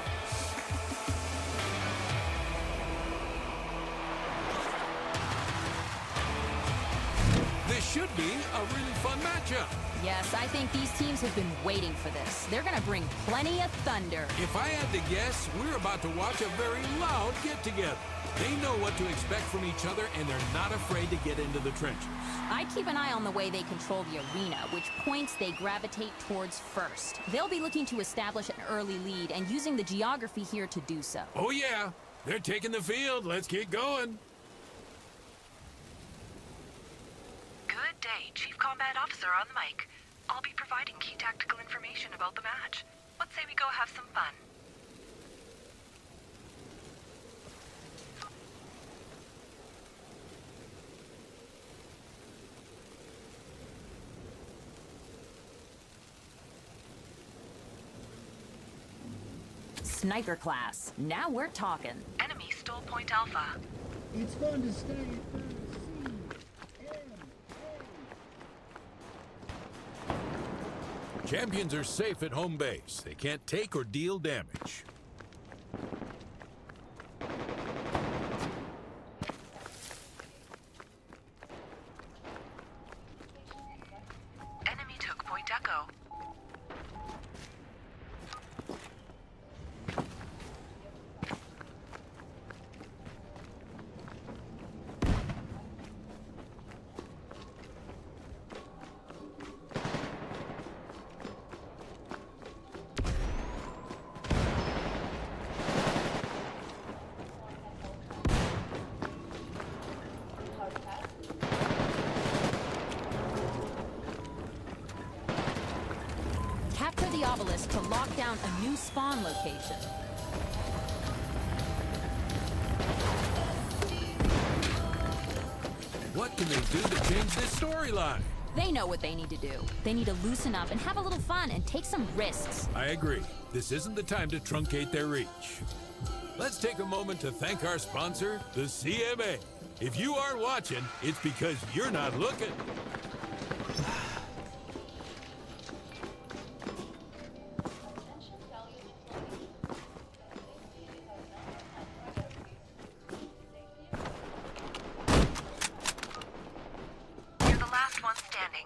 This should be a really fun matchup. Yes, I think these teams have been waiting for this. They're gonna bring plenty of thunder. If I had to guess, we're about to watch a very loud get-together. They know what to expect from each other, and they're not afraid to get into the trenches. I keep an eye on the way they control the arena, which points they gravitate towards first. They'll be looking to establish an early lead and using the geography here to do so. Oh yeah, they're taking the field. Let's get going. Good day, Chief Combat Officer on the mic. I'll be providing key tactical information about the match. Let's say we go have some fun. sniper class. Now we're talking. Enemy stole Point Alpha. It's fun to stay at the CMA. Champions are safe at home base. They can't take or deal damage. Enemy took Point Echo. Capture the obelisk to lock down a new spawn location. What can they do to change this storyline? They know what they need to do. They need to loosen up and have a little fun and take some risks. I agree. This isn't the time to truncate their reach. Let's take a moment to thank our sponsor, the CMA. If you aren't watching, it's because you're not looking. You're the last one standing.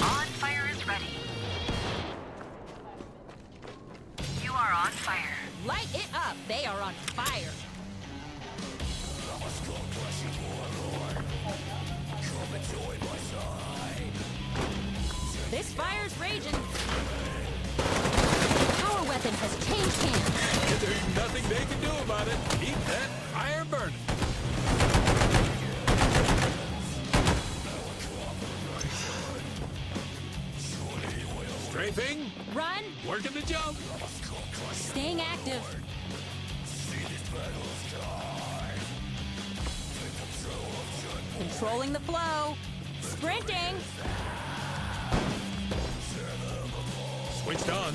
On fire is ready. You are on fire. Light it up! They are on fire! This fire's raging. Power weapon has changed hands. There's nothing they can do about it. Keep that fire burning. Strafing, Run! working the jump. Staying active. Controlling the flow. Sprinting! Switched on.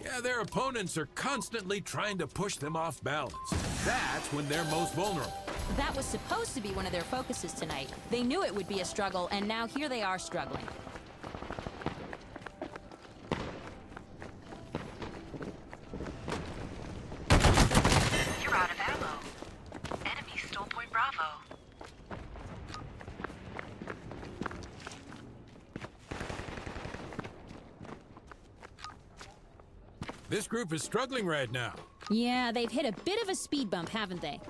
Yeah, their opponents are constantly trying to push them off balance. That's when they're most vulnerable. That was supposed to be one of their focuses tonight. They knew it would be a struggle, and now here they are struggling. You're out of ammo. Enemy stole Point Bravo. This group is struggling right now. Yeah, they've hit a bit of a speed bump, haven't they?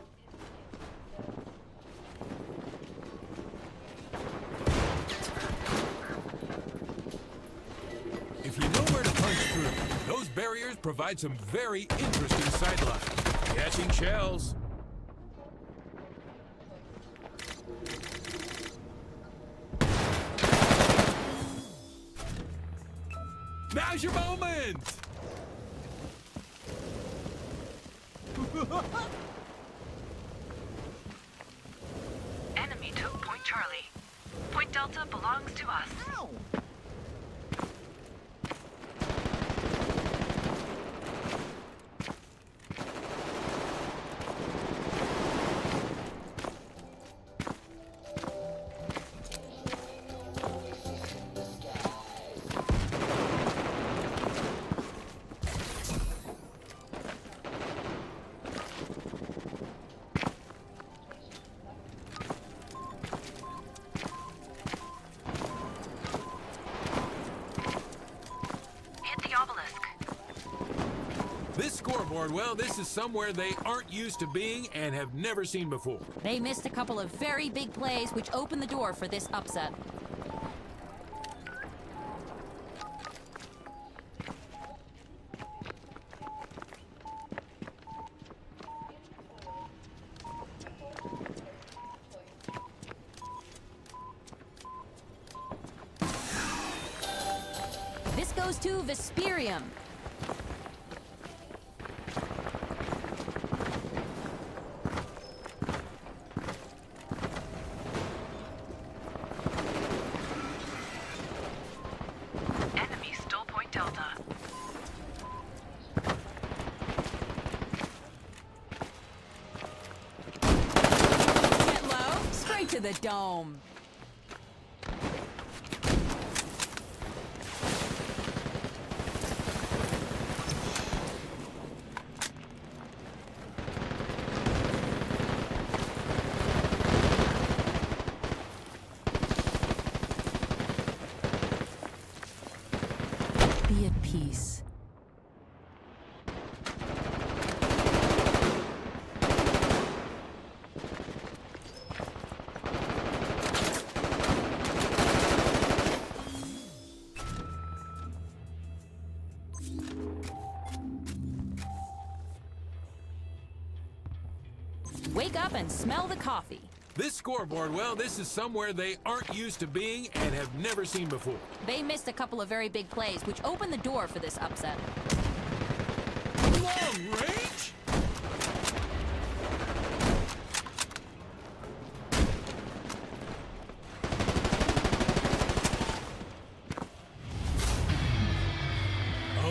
If you know where to punch through, those barriers provide some very interesting sightlines. Catching shells. Now's your moment! Enemy took Point Charlie. Point Delta belongs to us. This scoreboard, well, this is somewhere they aren't used to being and have never seen before. They missed a couple of very big plays, which opened the door for this upset. goes to Vesperium. Enemy stole Point Delta. Get low, straight to the dome. Be at peace. Wake up and smell the coffee. This scoreboard, well, this is somewhere they aren't used to being and have never seen before. They missed a couple of very big plays, which opened the door for this upset. Long range?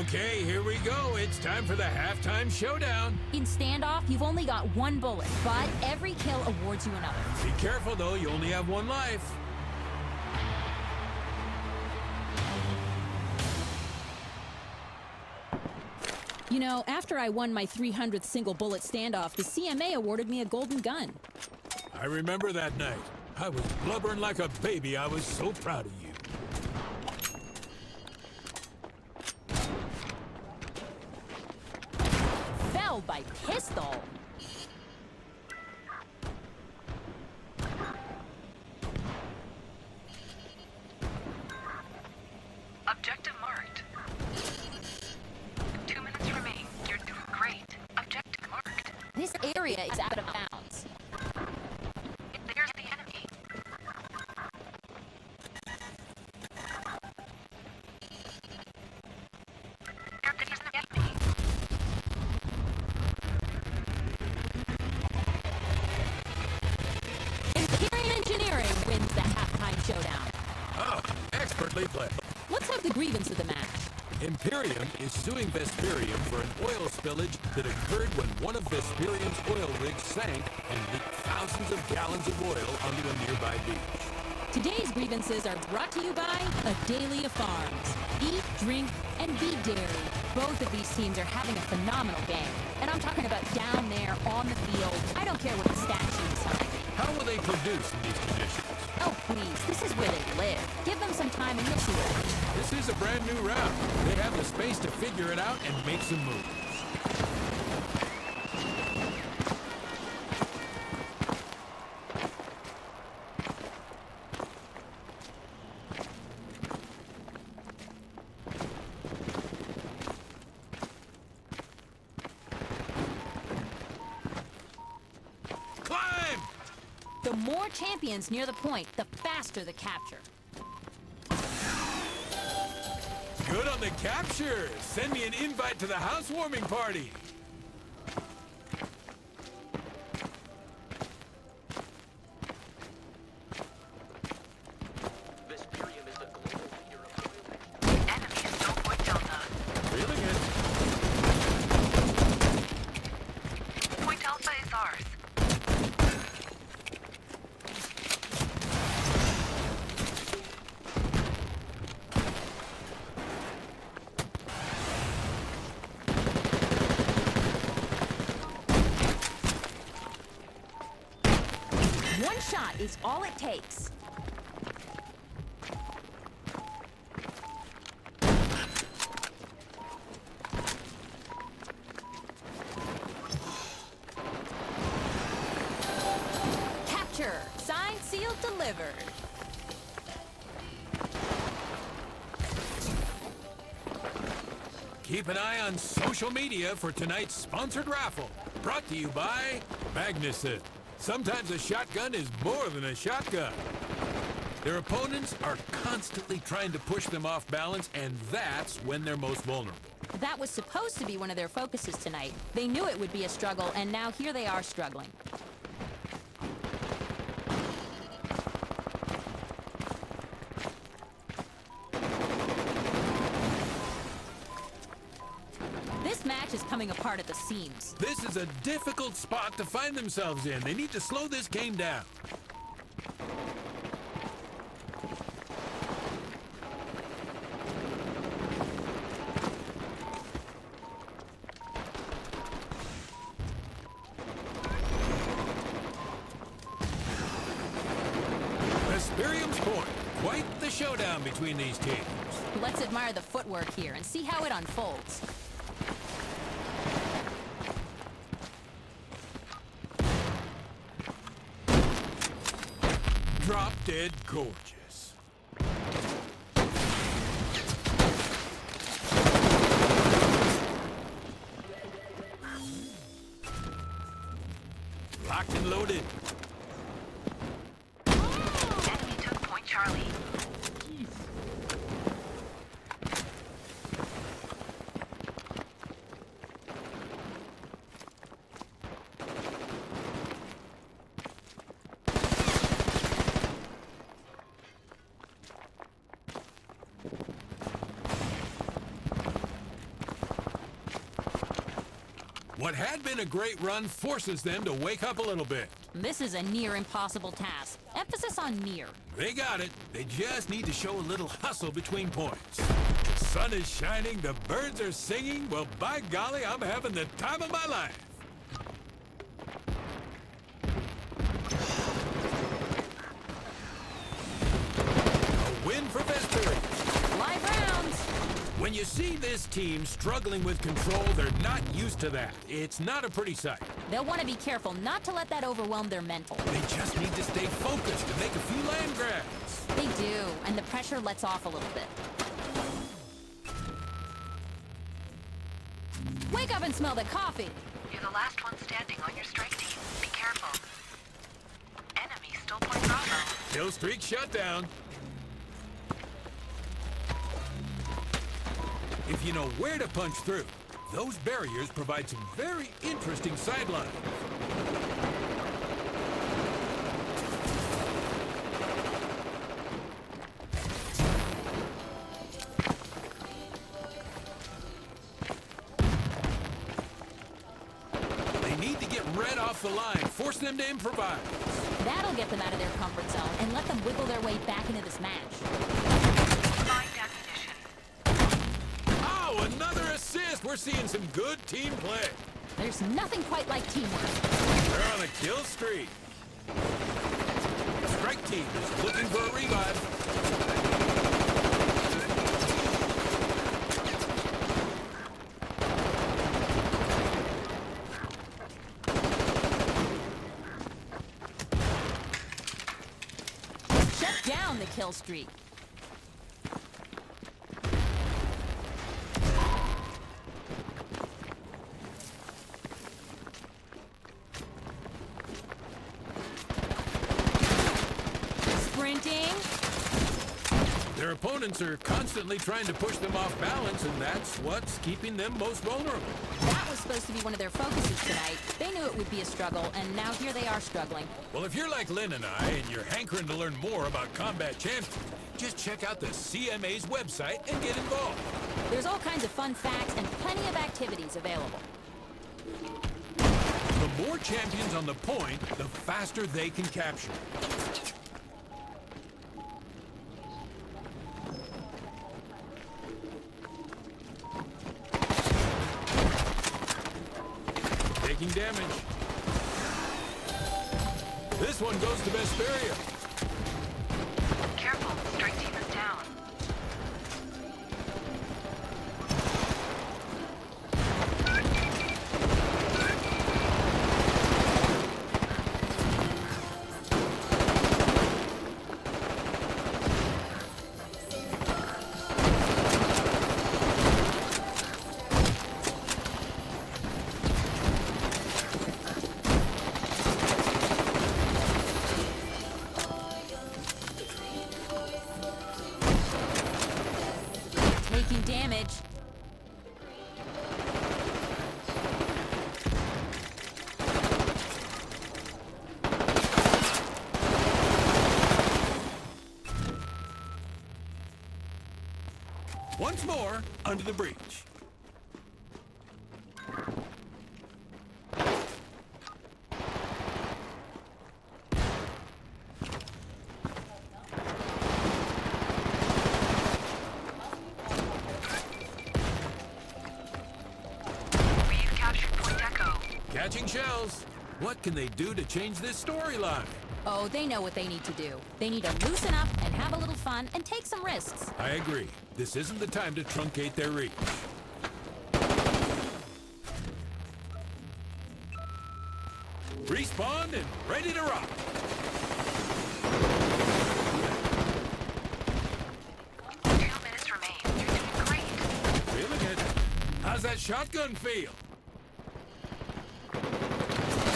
Okay, here we go. It's time for the halftime showdown. In standoff, you've only got one bullet, but every kill awards you another. Be careful, though. You only have one life. You know, after I won my 300th single bullet standoff, the CMA awarded me a golden gun. I remember that night. I was blubbering like a baby. I was so proud of you. Felled by pistol. Objective marked. 2 minutes remain. You're doing great. Objective marked. This area is out of bounds. There's the enemy. There's the enemy. Imperial Engineering wins the halftime showdown. Oh, expertly played. Let's have the grievance of the match. Imperium is suing Vesperium for an oil spillage that occurred when one of Vesperium's oil rigs sank and leaked thousands of gallons of oil onto a nearby beach. Today's grievances are brought to you by Adalia Farms. Eat, drink, and be dairy. Both of these teams are having a phenomenal game. And I'm talking about down there on the field. I don't care what the stat sheets tell me. How will they produce in these conditions? Oh, please, this is where they live. Give them some time and you'll see what happens. This is a brand new round. They have the space to figure it out and make some moves. Climb! The more champions near the point, the faster the capture. Good on the capture. Send me an invite to the housewarming party. Enemy stole Point Delta. Really good. Point Alpha is ours. One shot is all it takes. Capture. Signed, sealed, delivered. Keep an eye on social media for tonight's sponsored raffle. Brought to you by Magnuson. Sometimes a shotgun is more than a shotgun. Their opponents are constantly trying to push them off balance, and that's when they're most vulnerable. That was supposed to be one of their focuses tonight. They knew it would be a struggle, and now here they are struggling. This match is coming apart at the seams. This is a difficult spot to find themselves in. They need to slow this game down. Vesperium's point. Quite the showdown between these teams. Let's admire the footwork here and see how it unfolds. Drop dead gorgeous. Locked and loaded. Enemy took Point Charlie. What had been a great run forces them to wake up a little bit. This is a near impossible task. Emphasis on near. They got it. They just need to show a little hustle between points. The sun is shining, the birds are singing. Well, by golly, I'm having the time of my life. A win for Vesperium. Live rounds! When you see this team struggling with control, they're not used to that. It's not a pretty sight. They'll want to be careful not to let that overwhelm their mental. They just need to stay focused and make a few land grabs. They do, and the pressure lets off a little bit. Wake up and smell the coffee! You're the last one standing on your strike team. Be careful. Enemy stole Point Bravo. Kill streak shut down. If you know where to punch through, those barriers provide some very interesting sidelines. They need to get red off the line, force them to improvise. That'll get them out of their comfort zone and let them wiggle their way back into this match. Find ammunition. Oh, another assist! We're seeing some good team play. There's nothing quite like teamwork. They're on a kill streak. Strike team is looking for a revive. Shut down the kill streak. Sprinting. Their opponents are constantly trying to push them off balance, and that's what's keeping them most vulnerable. That was supposed to be one of their focuses tonight. They knew it would be a struggle, and now here they are struggling. Well, if you're like Lynn and I, and you're hankering to learn more about combat champions, just check out the CMA's website and get involved. There's all kinds of fun facts and plenty of activities available. The more champions on the point, the faster they can capture. Taking damage. This one goes to Vesperia. Careful, strike team is down. more under the breach. We've captured Point Echo. Catching shells. What can they do to change this storyline? Oh, they know what they need to do. They need to loosen up and have a little fun and take some risks. I agree. This isn't the time to truncate their reach. Respawned and ready to rock. 2 minutes remain. You're doing great. Feeling it. How's that shotgun feel?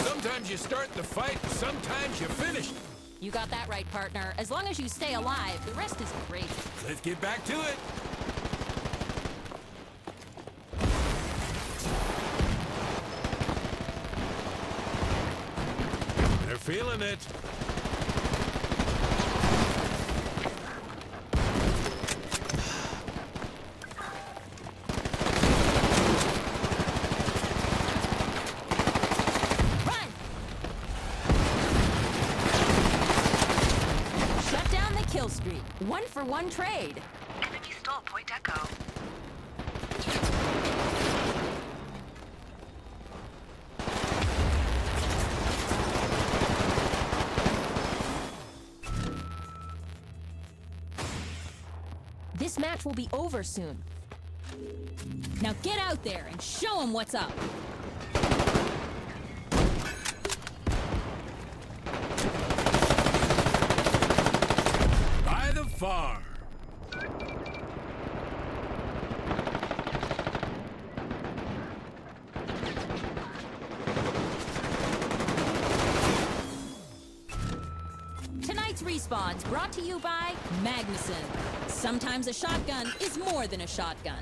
Sometimes you start the fight, sometimes you finish it. You got that right, partner. As long as you stay alive, the rest is great. Let's get back to it. They're feeling it. Run! Shut down the kill streak. 1-for-1 trade. Enemy stole Point Echo. This match will be over soon. Now get out there and show them what's up. By the farm. Tonight's Respawns brought to you by Magnuson. Sometimes a shotgun is more than a shotgun.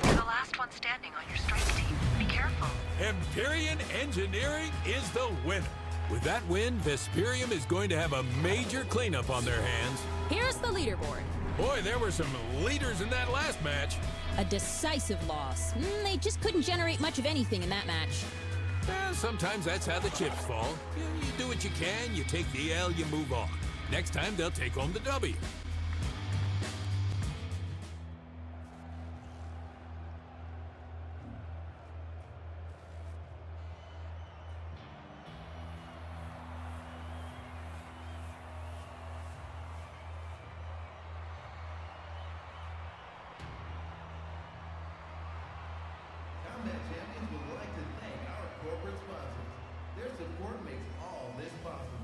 You're the last one standing on your strike team. Be careful. Empyrean Engineering is the winner. With that win, Vesperium is going to have a major cleanup on their hands. Here's the leaderboard. Boy, there were some leaders in that last match. A decisive loss. They just couldn't generate much of anything in that match. Sometimes that's how the chips fall. You do what you can, you take the L, you move on. Next time, they'll take home the W. Combat Champions would like to thank our corporate sponsors. Their support makes all this possible.